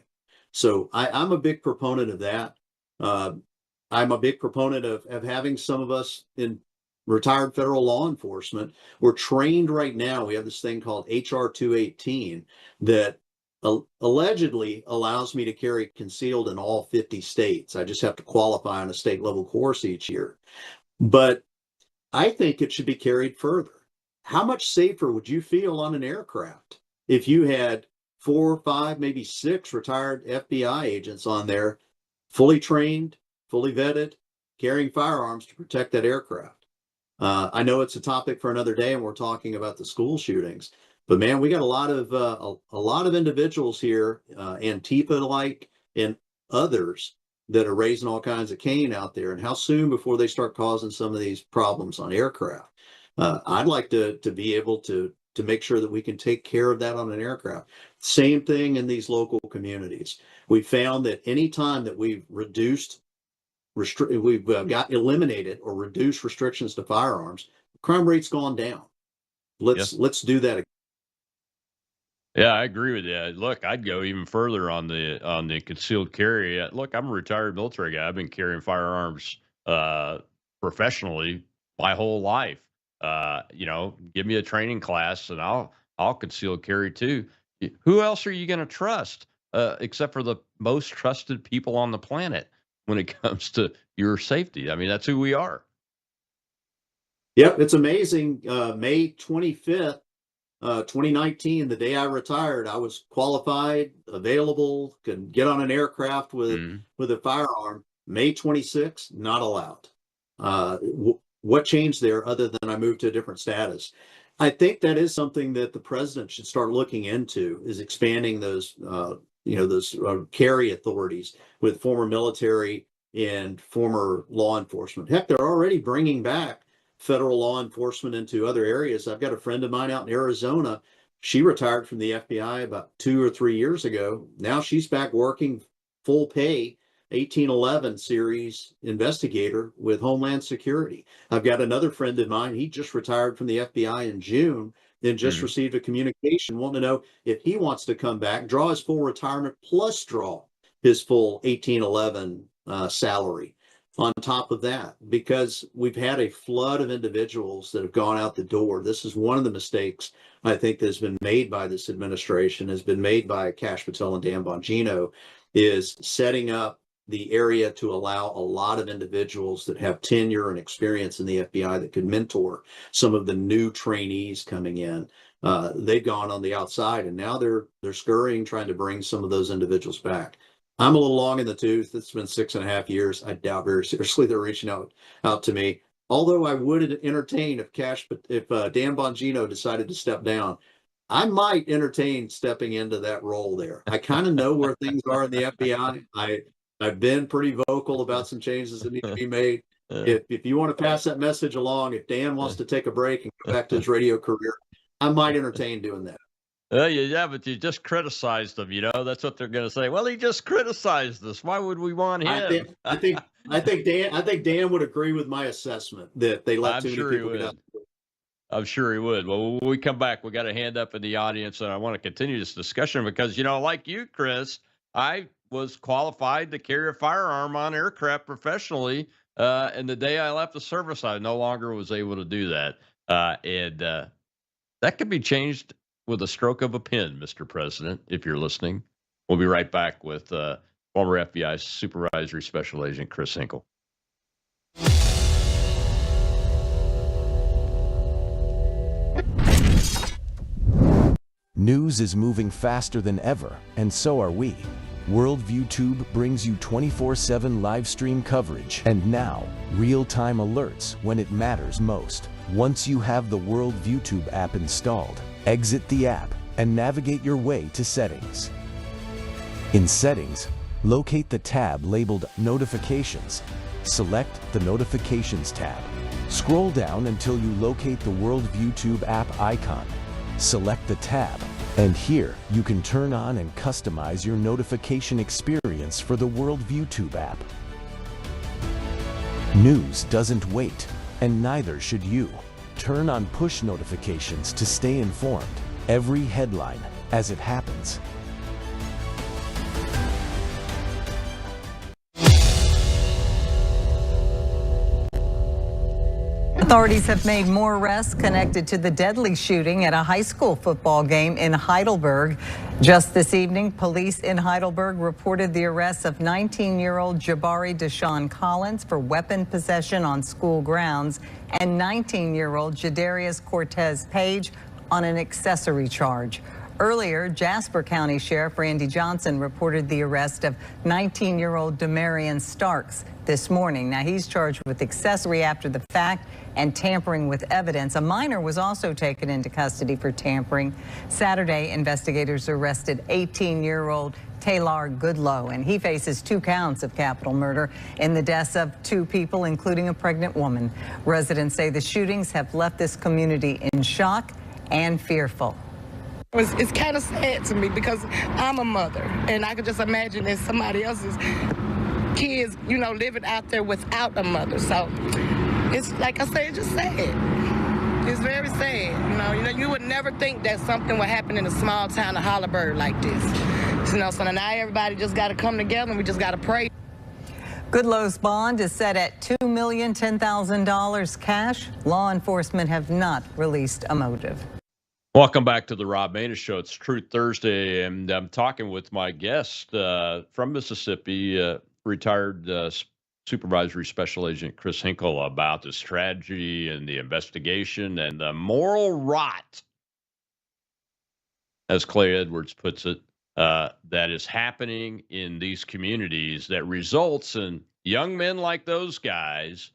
So I'm a big proponent of that. I'm a big proponent of having some of us in retired federal law enforcement. We're trained right now. We have this thing called HR 218 that allegedly allows me to carry concealed in all 50 states. I just have to qualify on a state level course each year. But I think it should be carried further. How much safer would you feel on an aircraft if you had 4 or 5, maybe 6 retired FBI agents on there, fully trained, fully vetted, carrying firearms to protect that aircraft? I know it's a topic for another day, and we're talking about the school shootings. But man, we got a lot of individuals here, Antifa-like and others, that are raising all kinds of cane out there. And how soon before they start causing some of these problems on aircraft? I'd like to be able to make sure that we can take care of that on an aircraft. Same thing in these local communities. We found that any time that we've got eliminated or reduced restrictions to firearms, crime rate's gone down. Let's do that again. Yeah, I agree with you. Look, I'd go even further on the concealed carry. Look, I'm a retired military guy. I've been carrying firearms professionally my whole life. Give me a training class and I'll conceal carry too. Who else are you going to trust except for the most trusted people on the planet when it comes to your safety? I mean, that's who we are. Yep, it's amazing. May 25th, 2019, the day I retired, I was qualified, available, could get on an aircraft with a firearm. May 26th, not allowed. What changed there other than I moved to a different status? I think that is something that the president should start looking into, is expanding those, those carry authorities with former military and former law enforcement. Heck, they're already bringing back federal law enforcement into other areas. I've got a friend of mine out in Arizona. She retired from the FBI about 2 or 3 years ago. Now she's back working full pay 1811 series investigator with Homeland Security. I've got another friend of mine. He just retired from the FBI in June, then just received a communication wanting to know if he wants to come back, draw his full retirement, plus draw his full 1811 salary on top of that, because we've had a flood of individuals that have gone out the door. This is one of the mistakes I think that has been made by this administration, has been made by Kash Patel and Dan Bongino, is setting up the area to allow a lot of individuals that have tenure and experience in the FBI that could mentor some of the new trainees coming in. They've gone on the outside, and now they're scurrying, trying to bring some of those individuals back. I'm a little long in the tooth. It's been 6.5 years. I doubt very seriously they're reaching out to me. Although I would entertain if Dan Bongino decided to step down, I might entertain stepping into that role there. I kind of know where things are in the FBI. I've been pretty vocal about some changes that need to be made. If you want to pass that message along, if Dan wants to take a break and go back to his radio career, I might entertain doing that. Yeah, but you just criticized him. That's what they're going to say. Well, he just criticized us. Why would we want him? I think Dan would agree with my assessment that they let too many people get out. I'm sure he would. Well, when we come back, we got a hand up in the audience, and I want to continue this discussion because, like you, Chris, I was qualified to carry a firearm on aircraft professionally. And the day I left the service, I no longer was able to do that. And that could be changed with a stroke of a pen, Mr. President, if you're listening. We'll be right back with former FBI Supervisory Special Agent Chris Hinkle. News is moving faster than ever, and so are we. Worldview Tube brings you 24/7 live stream coverage and now real-time alerts when it matters most. Once you have the Worldview Tube app installed, exit the app and navigate your way to Settings. In Settings, locate the tab labeled Notifications. Select the Notifications tab. Scroll down until you locate the Worldview Tube app icon. Select the tab, and here you can turn on and customize your notification experience for the Worldview Tube app. News doesn't wait, and neither should you. Turn on push notifications to stay informed. Every headline as it happens. Authorities have made more arrests connected to the deadly shooting at a high school football game in Heidelberg. Just this evening, police in Heidelberg reported the arrest of 19-year-old Jabari Deshaun Collins for weapon possession on school grounds and 19-year-old Jadarius Cortez Page on an accessory charge. Earlier, Jasper County Sheriff Randy Johnson reported the arrest of 19-year-old Demarion Starks this morning. Now, he's charged with accessory after the fact and tampering with evidence. A minor was also taken into custody for tampering. Saturday, investigators arrested 18-year-old Taylor Goodlow, and he faces 2 counts of capital murder in the deaths of 2 people, including a pregnant woman. Residents say the shootings have left this community in shock and fearful. It's kind of sad to me because I'm a mother, and I could just imagine that somebody else's kids, living out there without a mother. So it's like I say, it's just sad. It's very sad. You would never think that something would happen in a small town of Heidelberg like this. So now everybody just got to come together and we just got to pray. Goodlow's bond is set at $2,010,000 cash. Law enforcement have not released a motive. Welcome back to the Rob Maness Show. It's Truth Thursday, and I'm talking with my guest from Mississippi, retired Supervisory Special Agent Chris Hinkle, about the strategy and the investigation and the moral rot, as Clay Edwards puts it, that is happening in these communities that results in young men like those guys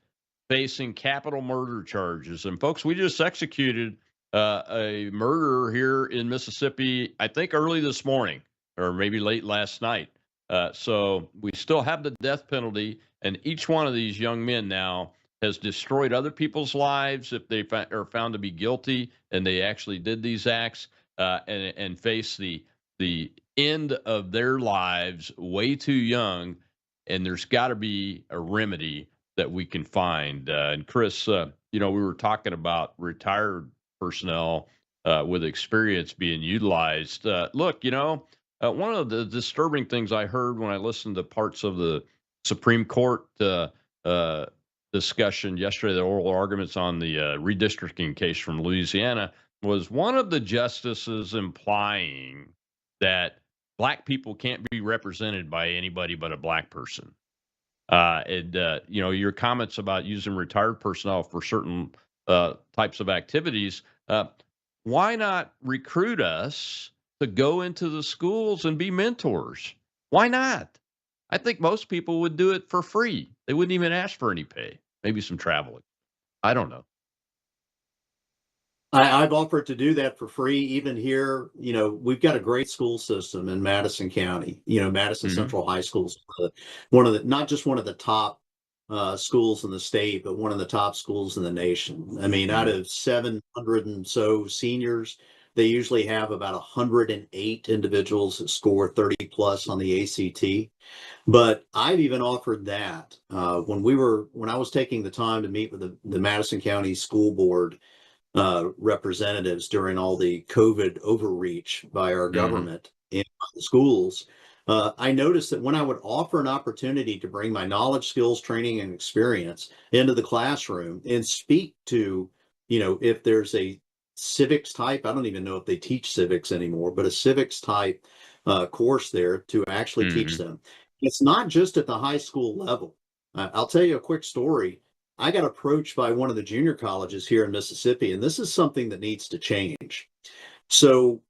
facing capital murder charges. And folks, we just executed a murder here in Mississippi, I think early this morning or maybe late last night. So we still have the death penalty, and each one of these young men now has destroyed other people's lives if they are found to be guilty and they actually did these acts, and face the end of their lives way too young. And there's got to be a remedy that we can find. And Chris, we were talking about retired personnel with experience being utilized. Look, one of the disturbing things I heard when I listened to parts of the Supreme Court discussion yesterday, the oral arguments on the redistricting case from Louisiana, was one of the justices implying that black people can't be represented by anybody but a black person. Your comments about using retired personnel for certain types of activities, why not recruit us to go into the schools and be mentors? Why not? I think most people would do it for free. They wouldn't even ask for any pay, maybe some traveling. I don't know. I've offered to do that for free. Even here, we've got a great school system in Madison County. Madison Central High School is one of the not just one of the top schools in the state, but one of the top schools in the nation. I mean, out of 700 and so seniors, they usually have about 108 individuals that score 30 plus on the ACT. But I've even offered that when I was taking the time to meet with the Madison County School Board representatives during all the COVID overreach by our government in the schools. I noticed that when I would offer an opportunity to bring my knowledge, skills, training, and experience into the classroom and speak to, if there's a civics type, I don't even know if they teach civics anymore, but a civics type course there to actually teach them. It's not just at the high school level. I'll tell you a quick story. I got approached by one of the junior colleges here in Mississippi, and this is something that needs to change. So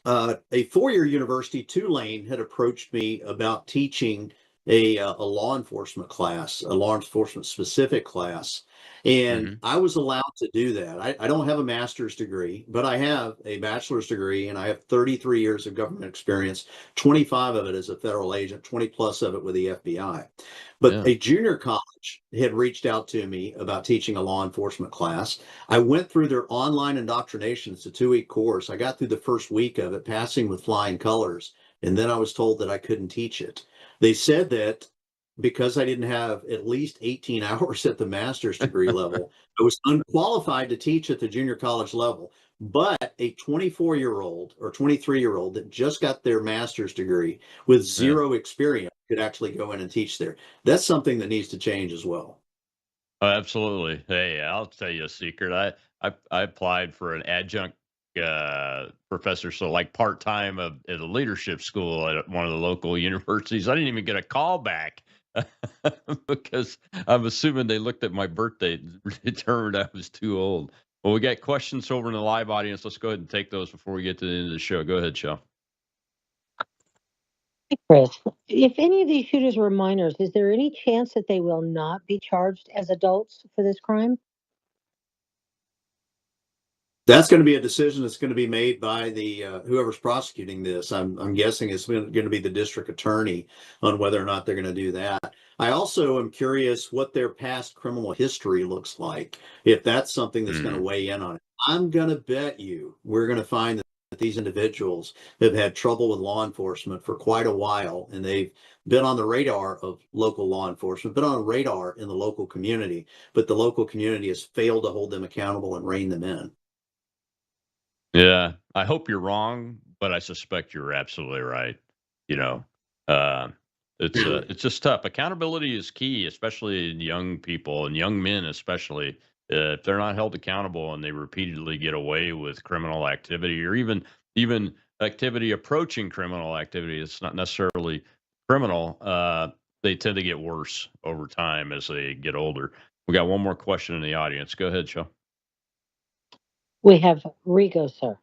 a four-year university, Tulane, had approached me about teaching a law enforcement class, a law enforcement specific class. And I was allowed to do that. I don't have a master's degree, but I have a bachelor's degree, and I have 33 years of government experience, 25 of it as a federal agent, 20 plus of it with the FBI. But a junior college had reached out to me about teaching a law enforcement class. I went through their online indoctrination. It's a 2-week course. I got through the first week of it, passing with flying colors. And then I was told that I couldn't teach it. They said that because I didn't have at least 18 hours at the master's degree level, I was unqualified to teach at the junior college level. But a 24-year-old or 23-year-old that just got their master's degree with zero experience could actually go in and teach there. That's something that needs to change as well. Oh, absolutely. Hey, I'll tell you a secret. I applied for an adjunct professor, so like part time at a leadership school at one of the local universities. I didn't even get a call back because I'm assuming they looked at my birthday and determined I was too old. Well, we got questions over in the live audience. Let's go ahead and take those before we get to the end of the show. Go ahead, Shel. Hey, Chris, if any of these shooters were minors, is there any chance that they will not be charged as adults for this crime? That's going to be a decision that's going to be made by the whoever's prosecuting this. I'm guessing it's going to be the district attorney on whether or not they're going to do that. I also am curious what their past criminal history looks like, if that's something that's going to weigh in on it. I'm going to bet you we're going to find that these individuals have had trouble with law enforcement for quite a while, and they've been on the radar of local law enforcement, been on the radar in the local community, but the local community has failed to hold them accountable and rein them in. Yeah, I hope you're wrong, but I suspect you're absolutely right. You know, uh, it's just tough. Accountability is key, especially in young people and young men, especially if they're not held accountable and they repeatedly get away with criminal activity or even activity approaching criminal activity. It's not necessarily criminal. They tend to get worse over time as they get older. We got one more question in the audience. Go ahead, Joe. We have Rigo, sir.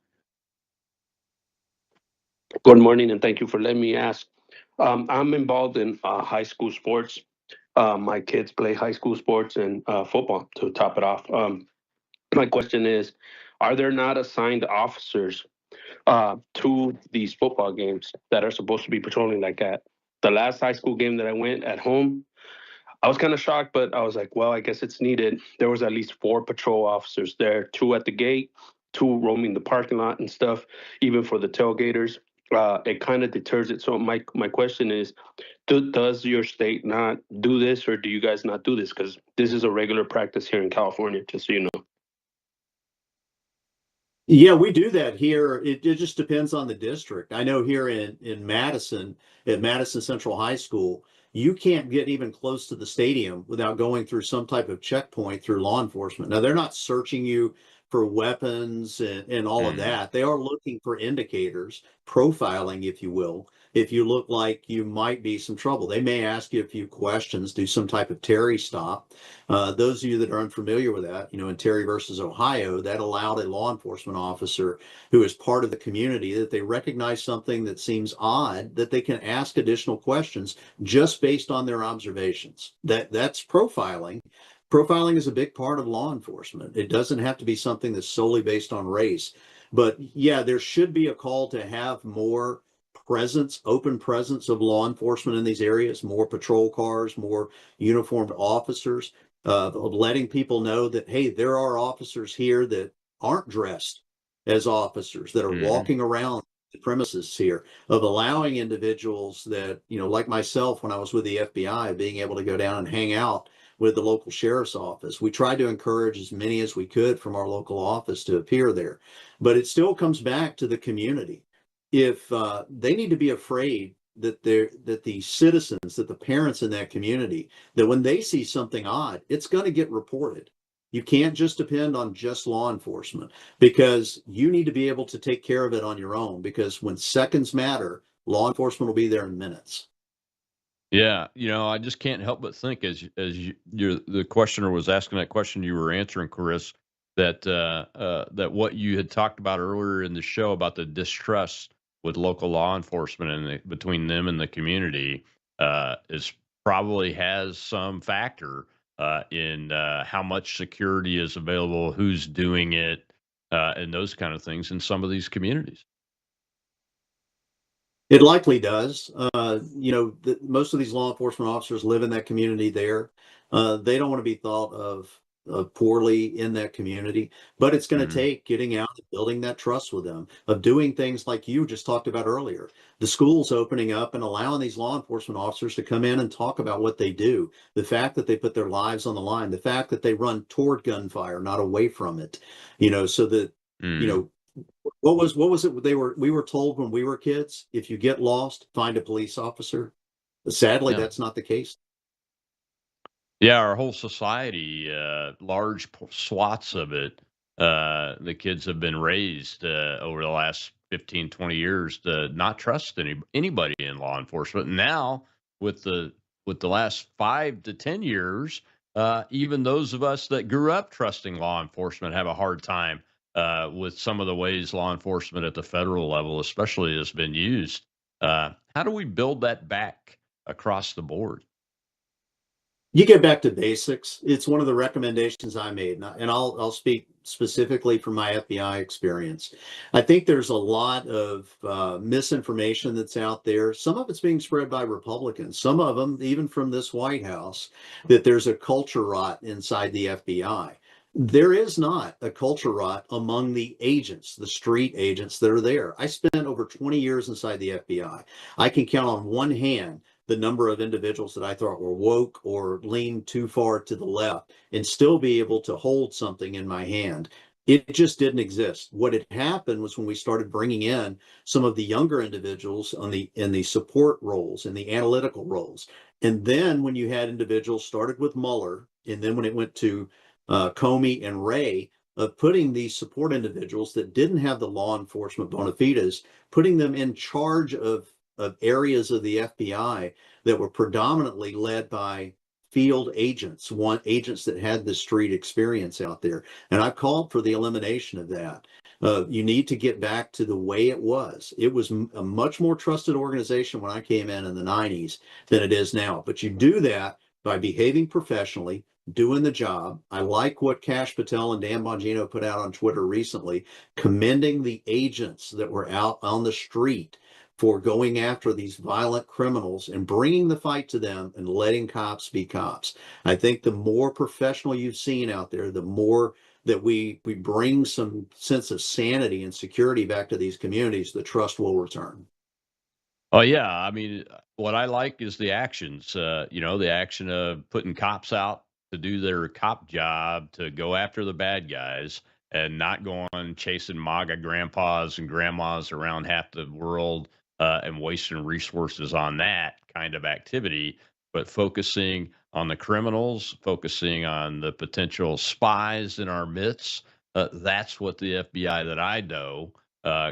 Good morning, and thank you for letting me ask. I'm involved in high school sports. My kids play high school sports and football to top it off. My question is, are there not assigned officers to these football games that are supposed to be patrolling like that? The last high school game that I went at home, I was kind of shocked, but I was like, well, I guess it's needed. There was at least 4 patrol officers there, 2 at the gate, 2 roaming the parking lot and stuff, even for the tailgaters. It kind of deters it. So my question is, does your state not do this, or do you guys not do this? Because this is a regular practice here in California, just so you know. Yeah, we do that here. It just depends on the district. I know here in Madison, at Madison Central High School, you can't get even close to the stadium without going through some type of checkpoint through law enforcement. Now, they're not searching you for weapons and all of that. They are looking for indicators, profiling, if you will. If you look like you might be some trouble, they may ask you a few questions, do some type of Terry stop. Those of you that are unfamiliar with that, in Terry versus Ohio, that allowed a law enforcement officer who is part of the community that they recognize something that seems odd, that they can ask additional questions just based on their observations. That's profiling. Profiling is a big part of law enforcement. It doesn't have to be something that's solely based on race. But yeah, there should be a call to have more presence, open presence of law enforcement in these areas, more patrol cars, more uniformed officers, of letting people know that, hey, there are officers here that aren't dressed as officers, that are walking around the premises here, of allowing individuals that, like myself, when I was with the FBI, being able to go down and hang out with the local sheriff's office. We tried to encourage as many as we could from our local office to appear there, but it still comes back to the community. If they need to be afraid that the citizens, that the parents in that community, that when they see something odd, it's going to get reported. You can't just depend on just law enforcement, because you need to be able to take care of it on your own, because when seconds matter, law enforcement will be there in minutes. Yeah, I just can't help but think the questioner was asking that question you were answering, Chris, that what you had talked about earlier in the show about the distrust with local law enforcement and between them and the community is probably has some factor in how much security is available, who's doing it, and those kind of things in some of these communities. It likely does. Most of these law enforcement officers live in that community there. They don't want to be thought of poorly in that community, but it's going to take getting out and building that trust with them, of doing things like you just talked about earlier, the schools opening up and allowing these law enforcement officers to come in and talk about what they do, the fact that they put their lives on the line, the fact that they run toward gunfire, not away from it, so that, what was it we were told when we were kids? If you get lost, find a police officer. Sadly, Yeah. that's not the case. Yeah, our whole society, large swaths of it, the kids have been raised over the last 15, 20 years to not trust anybody in law enforcement. Now, with the last 5 to 10 years, even those of us that grew up trusting law enforcement have a hard time with some of the ways law enforcement at the federal level, especially, has been used. How do we build that back across the board? You get back to basics. It's one of the recommendations I made, and I'll speak specifically from my FBI experience. I think there's a lot of misinformation that's out there. Some of it's being spread by Republicans, some of them even from this White House, that there's a culture rot inside the FBI. There is not a culture rot among the agents, the street agents that are there. I spent over 20 years inside the FBI. I can count on one hand the number of individuals that I thought were woke or leaned too far to the left and still be able to hold something in my hand. It just didn't exist. What had happened was when we started bringing in some of the younger individuals in the support roles, in the analytical roles, and then when you had individuals started with Mueller, and then when it went to Comey and Wray, of putting these support individuals that didn't have the law enforcement bona fides, putting them in charge of areas of the FBI that were predominantly led by field agents, agents that had the street experience out there. And I've called for the elimination of that. You need to get back to the way it was. It was a much more trusted organization when I came in the 90s than it is now. But you do that by behaving professionally, doing the job. I like what Kash Patel and Dan Bongino put out on Twitter recently, commending the agents that were out on the street for going after these violent criminals and bringing the fight to them and letting cops be cops. I think the more professional you've seen out there, the more that we bring some sense of sanity and security back to these communities, the trust will return. Oh yeah, I mean, what I like is the actions. The action of putting cops out to do their cop job, to go after the bad guys, and not going chasing MAGA grandpas and grandmas around half the world and wasting resources on that kind of activity, but focusing on the criminals, focusing on the potential spies in our midst. That's what the FBI that I know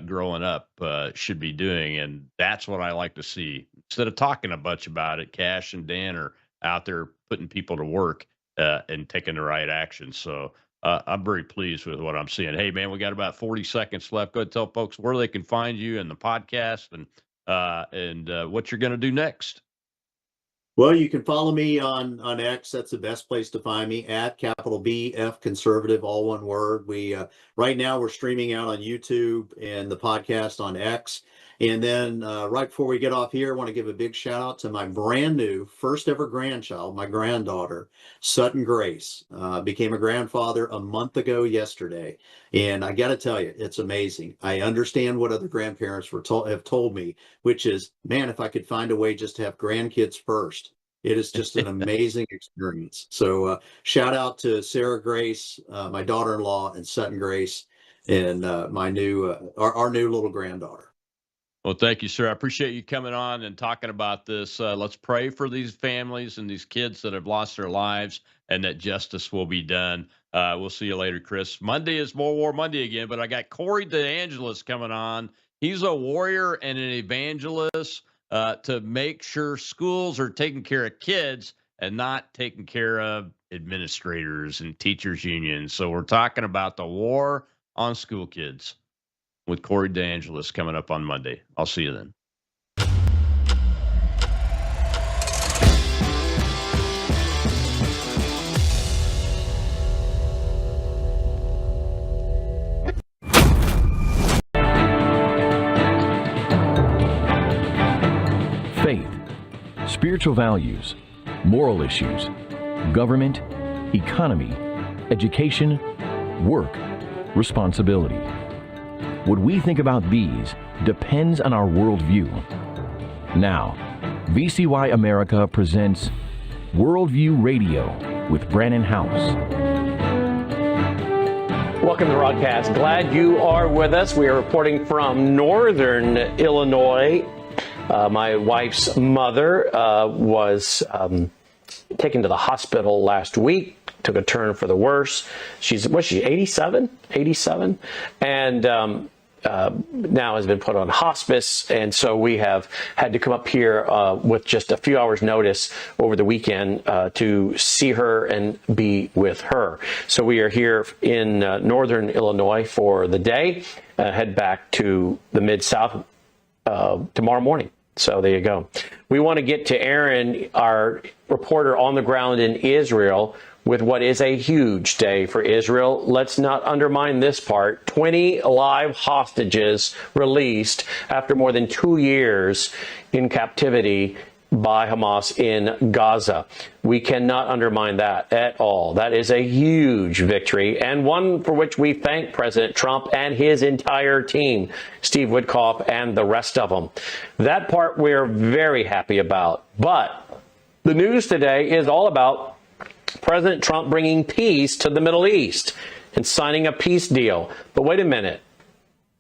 growing up should be doing. And that's what I like to see. Instead of talking a bunch about it, Cash and Dan are out there putting people to work and taking the right action. So I'm very pleased with what I'm seeing. Hey, man, we got about 40 seconds left. Go ahead and tell folks where they can find you and the podcast and what you're going to do next. Well, you can follow me on X. That's the best place to find me, at capital BF Conservative, all one word. We right now we're streaming out on YouTube and the podcast on X. And then right before we get off here, I want to give a big shout out to my brand new first ever grandchild, my granddaughter, Sutton Grace. Became a grandfather a month ago yesterday. And I got to tell you, it's amazing. I understand what other grandparents have told me, which is, man, if I could find a way just to have grandkids first. It is just an amazing experience. So shout out to Sarah Grace, my daughter-in-law, and Sutton Grace, and my new our new little granddaughter. Well, thank you, sir. I appreciate you coming on and talking about this. Let's pray for these families and these kids that have lost their lives, and that justice will be done. We'll see you later, Chris. Monday is More War Monday again, but I got Corey DeAngelis coming on. He's a warrior and an evangelist to make sure schools are taking care of kids and not taking care of administrators and teachers unions. So we're talking about the war on school kids with Corey DeAngelis coming up on Monday. I'll see you then. Faith, spiritual values, moral issues, government, economy, education, work, responsibility. What we think about these depends on our worldview. Now, VCY America presents Worldview Radio with Brannon House. Welcome to the broadcast. Glad you are with us. We are reporting from Northern Illinois. My wife's mother was taken to the hospital last week. Took a turn for the worse. Was she 87? 87? And now has been put on hospice. And so we have had to come up here with just a few hours notice over the weekend to see her and be with her. So we are here in Northern Illinois for the day, head back to the Mid-South tomorrow morning. So there you go. We want to get to Aaron, our reporter on the ground in Israel, with what is a huge day for Israel. Let's not undermine this part. 20 live hostages released after more than 2 years in captivity by Hamas in Gaza. We cannot undermine that at all. That is a huge victory, and one for which we thank President Trump and his entire team, Steve Witkoff and the rest of them. That part we're very happy about. But the news today is all about President Trump bringing peace to the Middle East and signing a peace deal. But wait a minute.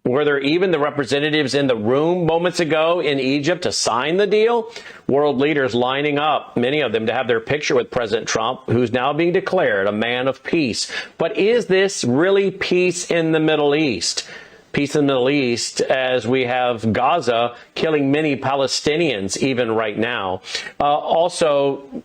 Were there even the representatives in the room moments ago in Egypt to sign the deal? World leaders lining up, many of them, to have their picture with President Trump, who's now being declared a man of peace. But is this really peace in the Middle East? Peace in the Middle East, as we have Gaza killing many Palestinians even right now. Also,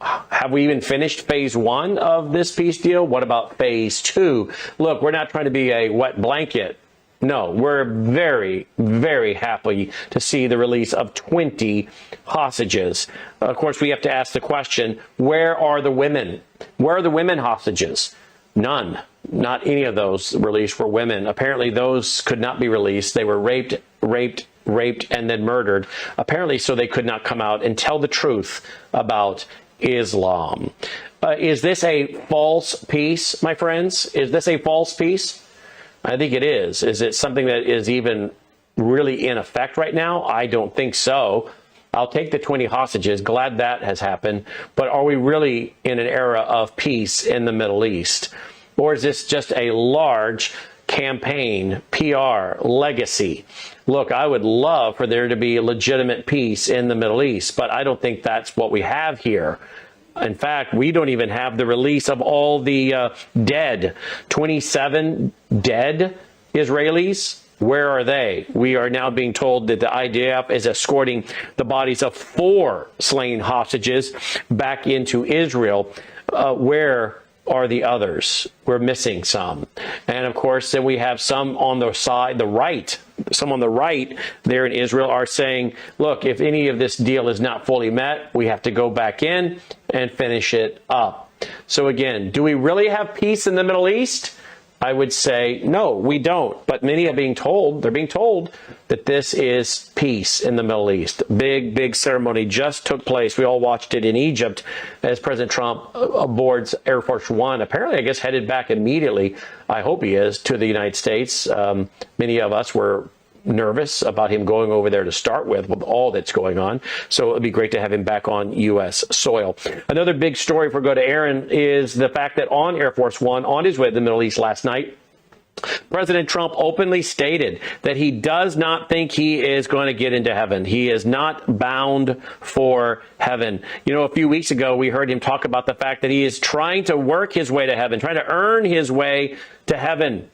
have we even finished phase 1 of this peace deal? What about phase 2? Look, we're not trying to be a wet blanket No, we're very, very happy to see the release of 20 hostages. Of course, we have to ask the question, where are the women? Where are the women hostages? None. Not any of those released were women. Apparently, those could not be released. They were raped, and then murdered, apparently so they could not come out and tell the truth about Islam. Is this a false peace, my friends? Is this a false peace? I think it is. Is it something that is even really in effect right now? I don't think so. I'll take the 20 hostages. Glad that has happened. But are we really in an era of peace in the Middle East? Or is this just a large campaign, PR, legacy? Look, I would love for there to be legitimate peace in the Middle East, but I don't think that's what we have here. In fact, we don't even have the release of all the dead, 27 dead Israelis. Where are they? We are now being told that the IDF is escorting the bodies of 4 slain hostages back into Israel. Where are the others? We're missing some. And of course, then we have some on the side, the right. Some on the right there in Israel are saying, look, if any of this deal is not fully met, we have to go back in and finish it up. So again, do we really have peace in the Middle East? I would say, no, we don't. But many are being told, they're being told that this is peace in the Middle East. Big ceremony just took place. We all watched it in Egypt as President Trump aboards Air Force One. Apparently, I guess, headed back immediately, I hope he is, to the United States. Many of us were nervous about him going over there to start with all that's going on. So it'd be great to have him back on U.S. soil. Another big story, if we go to Aaron, is the fact that on Air Force One, on his way to the Middle East last night, President Trump openly stated that he does not think he is going to get into heaven. He is not bound for heaven. You know, a few weeks ago, we heard him talk about the fact that he is trying to work his way to heaven, trying to earn his way to heaven.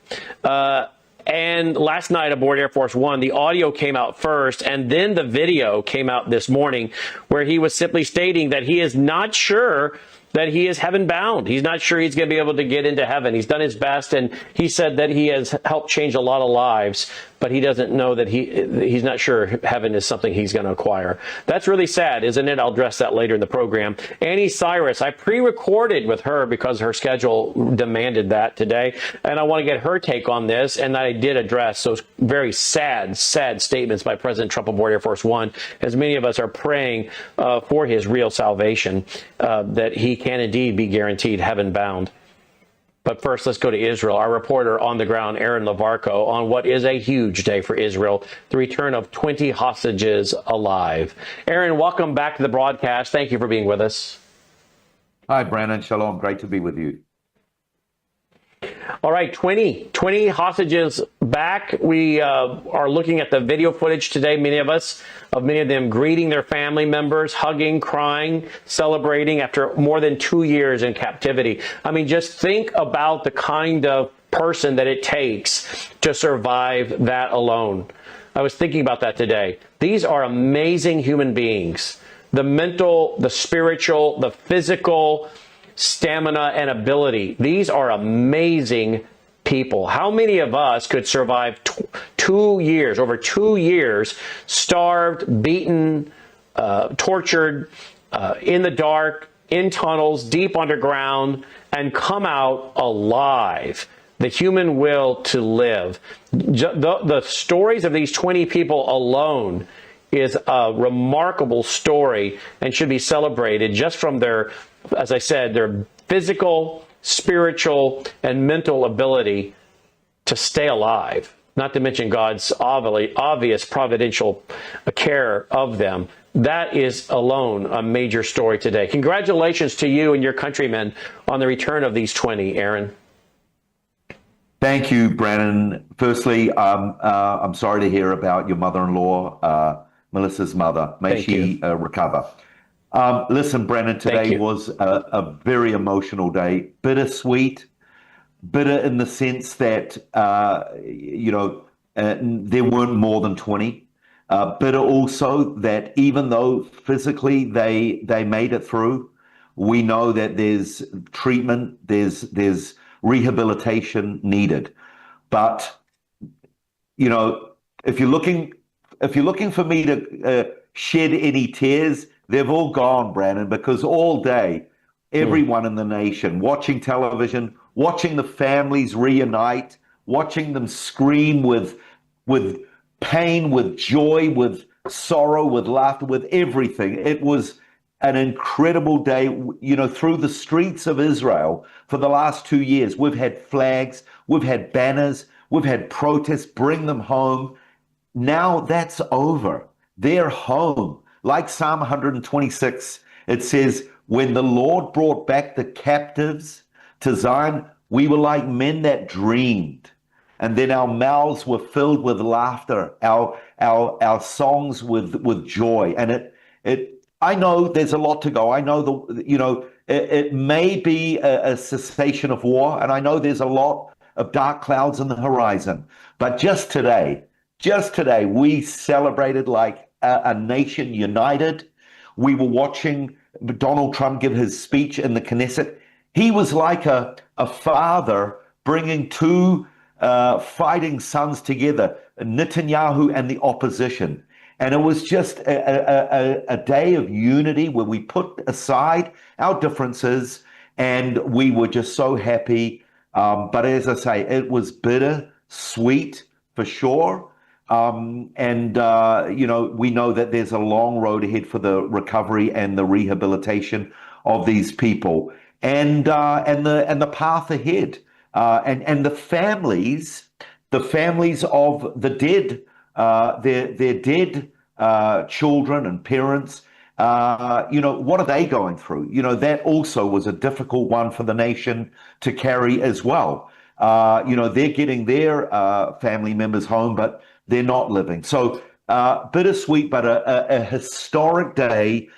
And last night aboard Air Force One, the audio came out first, and then the video came out this morning where he was simply stating that he is not sure that he is heaven bound. He's not sure he's going to be able to get into heaven. He's done his best, and he said that he has helped change a lot of lives, but he doesn't know that he's not sure heaven is something he's going to acquire. That's really sad, isn't it? I'll address that later in the program. Annie Cyrus, I pre-recorded with her because her schedule demanded that today, and I want to get her take on this, and I did address those very sad statements by President Trump aboard Air Force One, as many of us are praying for his real salvation, that he can indeed be guaranteed heaven bound. But first, let's go to Israel. Our reporter on the ground, Aaron Lavarco, on what is a huge day for Israel, the return of 20 hostages alive. Aaron, welcome back to the broadcast. Thank you for being with us. Hi, Brandon. Shalom. Great to be with you. All right, 20 hostages back. We are looking at the video footage today, many of them greeting their family members, hugging, crying, celebrating after more than 2 years in captivity. I mean, just think about the kind of person that it takes to survive that alone. I was thinking about that today. These are amazing human beings. The mental, the spiritual, the physical stamina and ability. These are amazing people. How many of us could survive 2 years, over 2 years, starved, beaten, tortured, in the dark, in tunnels, deep underground, and come out alive? The human will to live. The stories of these 20 people alone is a remarkable story and should be celebrated just from their, as I said, their physical, spiritual, and mental ability to stay alive, not to mention God's obvious providential care of them. That is alone a major story today. Congratulations to you and your countrymen on the return of these 20, Aaron. Thank you, Brandon. Firstly, I'm sorry to hear about your mother-in-law, Melissa's mother. May she recover. Listen, Brandon, today was a very emotional day. Bittersweet. Bitter in the sense that, there weren't more than 20. Bitter also that even though physically they made it through, we know that there's treatment, there's rehabilitation needed. But you know, if you're looking for me to shed any tears, they've all gone, Brandon, because all day, everyone in the nation watching television, watching the families reunite, watching them scream with pain, with joy, with sorrow, with laughter, with everything. It was an incredible day. You know, through the streets of Israel for the last 2 years, we've had flags, we've had banners, we've had protests, bring them home. Now that's over. They're home. Like Psalm 126, it says, when the Lord brought back the captives to Zion, we were like men that dreamed. And then our mouths were filled with laughter, our songs with joy. And I know there's a lot to go. I know it may be a cessation of war, and I know there's a lot of dark clouds on the horizon. But just today, we celebrated like a nation united. We were watching Donald Trump give his speech in the Knesset. He was like a father bringing two fighting sons together, Netanyahu and the opposition. And it was just a day of unity where we put aside our differences and we were just so happy. But as I say, it was bitter, sweet for sure. We know that there's a long road ahead for the recovery and the rehabilitation of these people, and the path ahead, and the families of the dead, their dead children and parents. What are they going through? That also was a difficult one for the nation to carry as well. They're getting their family members home, but they're not living. So bittersweet, but a historic day,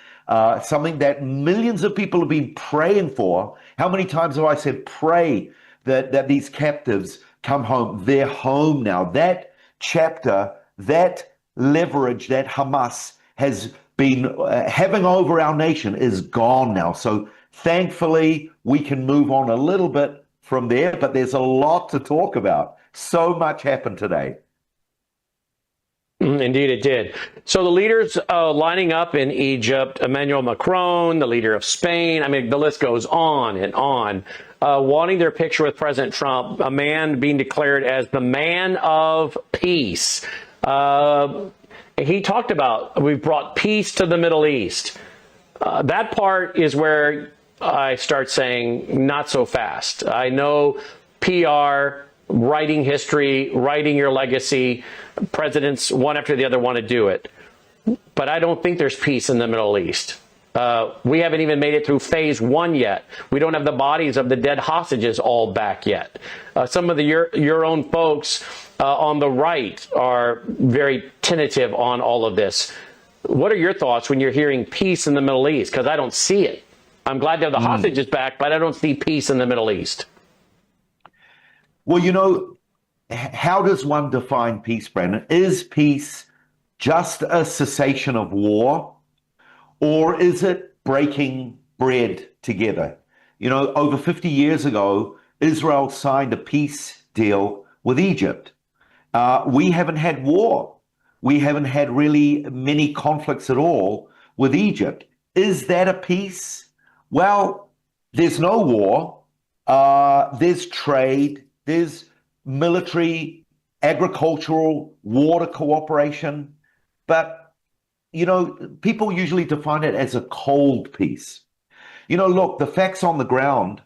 something that millions of people have been praying for. How many times have I said, pray that these captives come home? They're home now. That chapter, that leverage that Hamas has been having over our nation is gone now. So thankfully, we can move on a little bit from there, but there's a lot to talk about. So much happened today. Indeed, it did. So the leaders lining up in Egypt, Emmanuel Macron, the leader of Spain, I mean, the list goes on and on, wanting their picture with President Trump, a man being declared as the man of peace. He talked about, we've brought peace to the Middle East. That part is where I start saying, not so fast. I know PR, writing history, writing your legacy, presidents one after the other want to do it. But I don't think there's peace in the Middle East. We haven't even made it through phase 1 yet. We don't have the bodies of the dead hostages all back yet. Some of your own folks on the right are very tentative on all of this. What are your thoughts when you're hearing peace in the Middle East? Because I don't see it. I'm glad to have the hostages back, but I don't see peace in the Middle East. Well, how does one define peace, Brandon? Is peace just a cessation of war, or is it breaking bread together? Over 50 years ago, Israel signed a peace deal with Egypt. We haven't had war. We haven't had really many conflicts at all with Egypt. Is that a peace? Well, there's no war. There's trade. There's military, agricultural, water cooperation. But, people usually define it as a cold peace. Look, the facts on the ground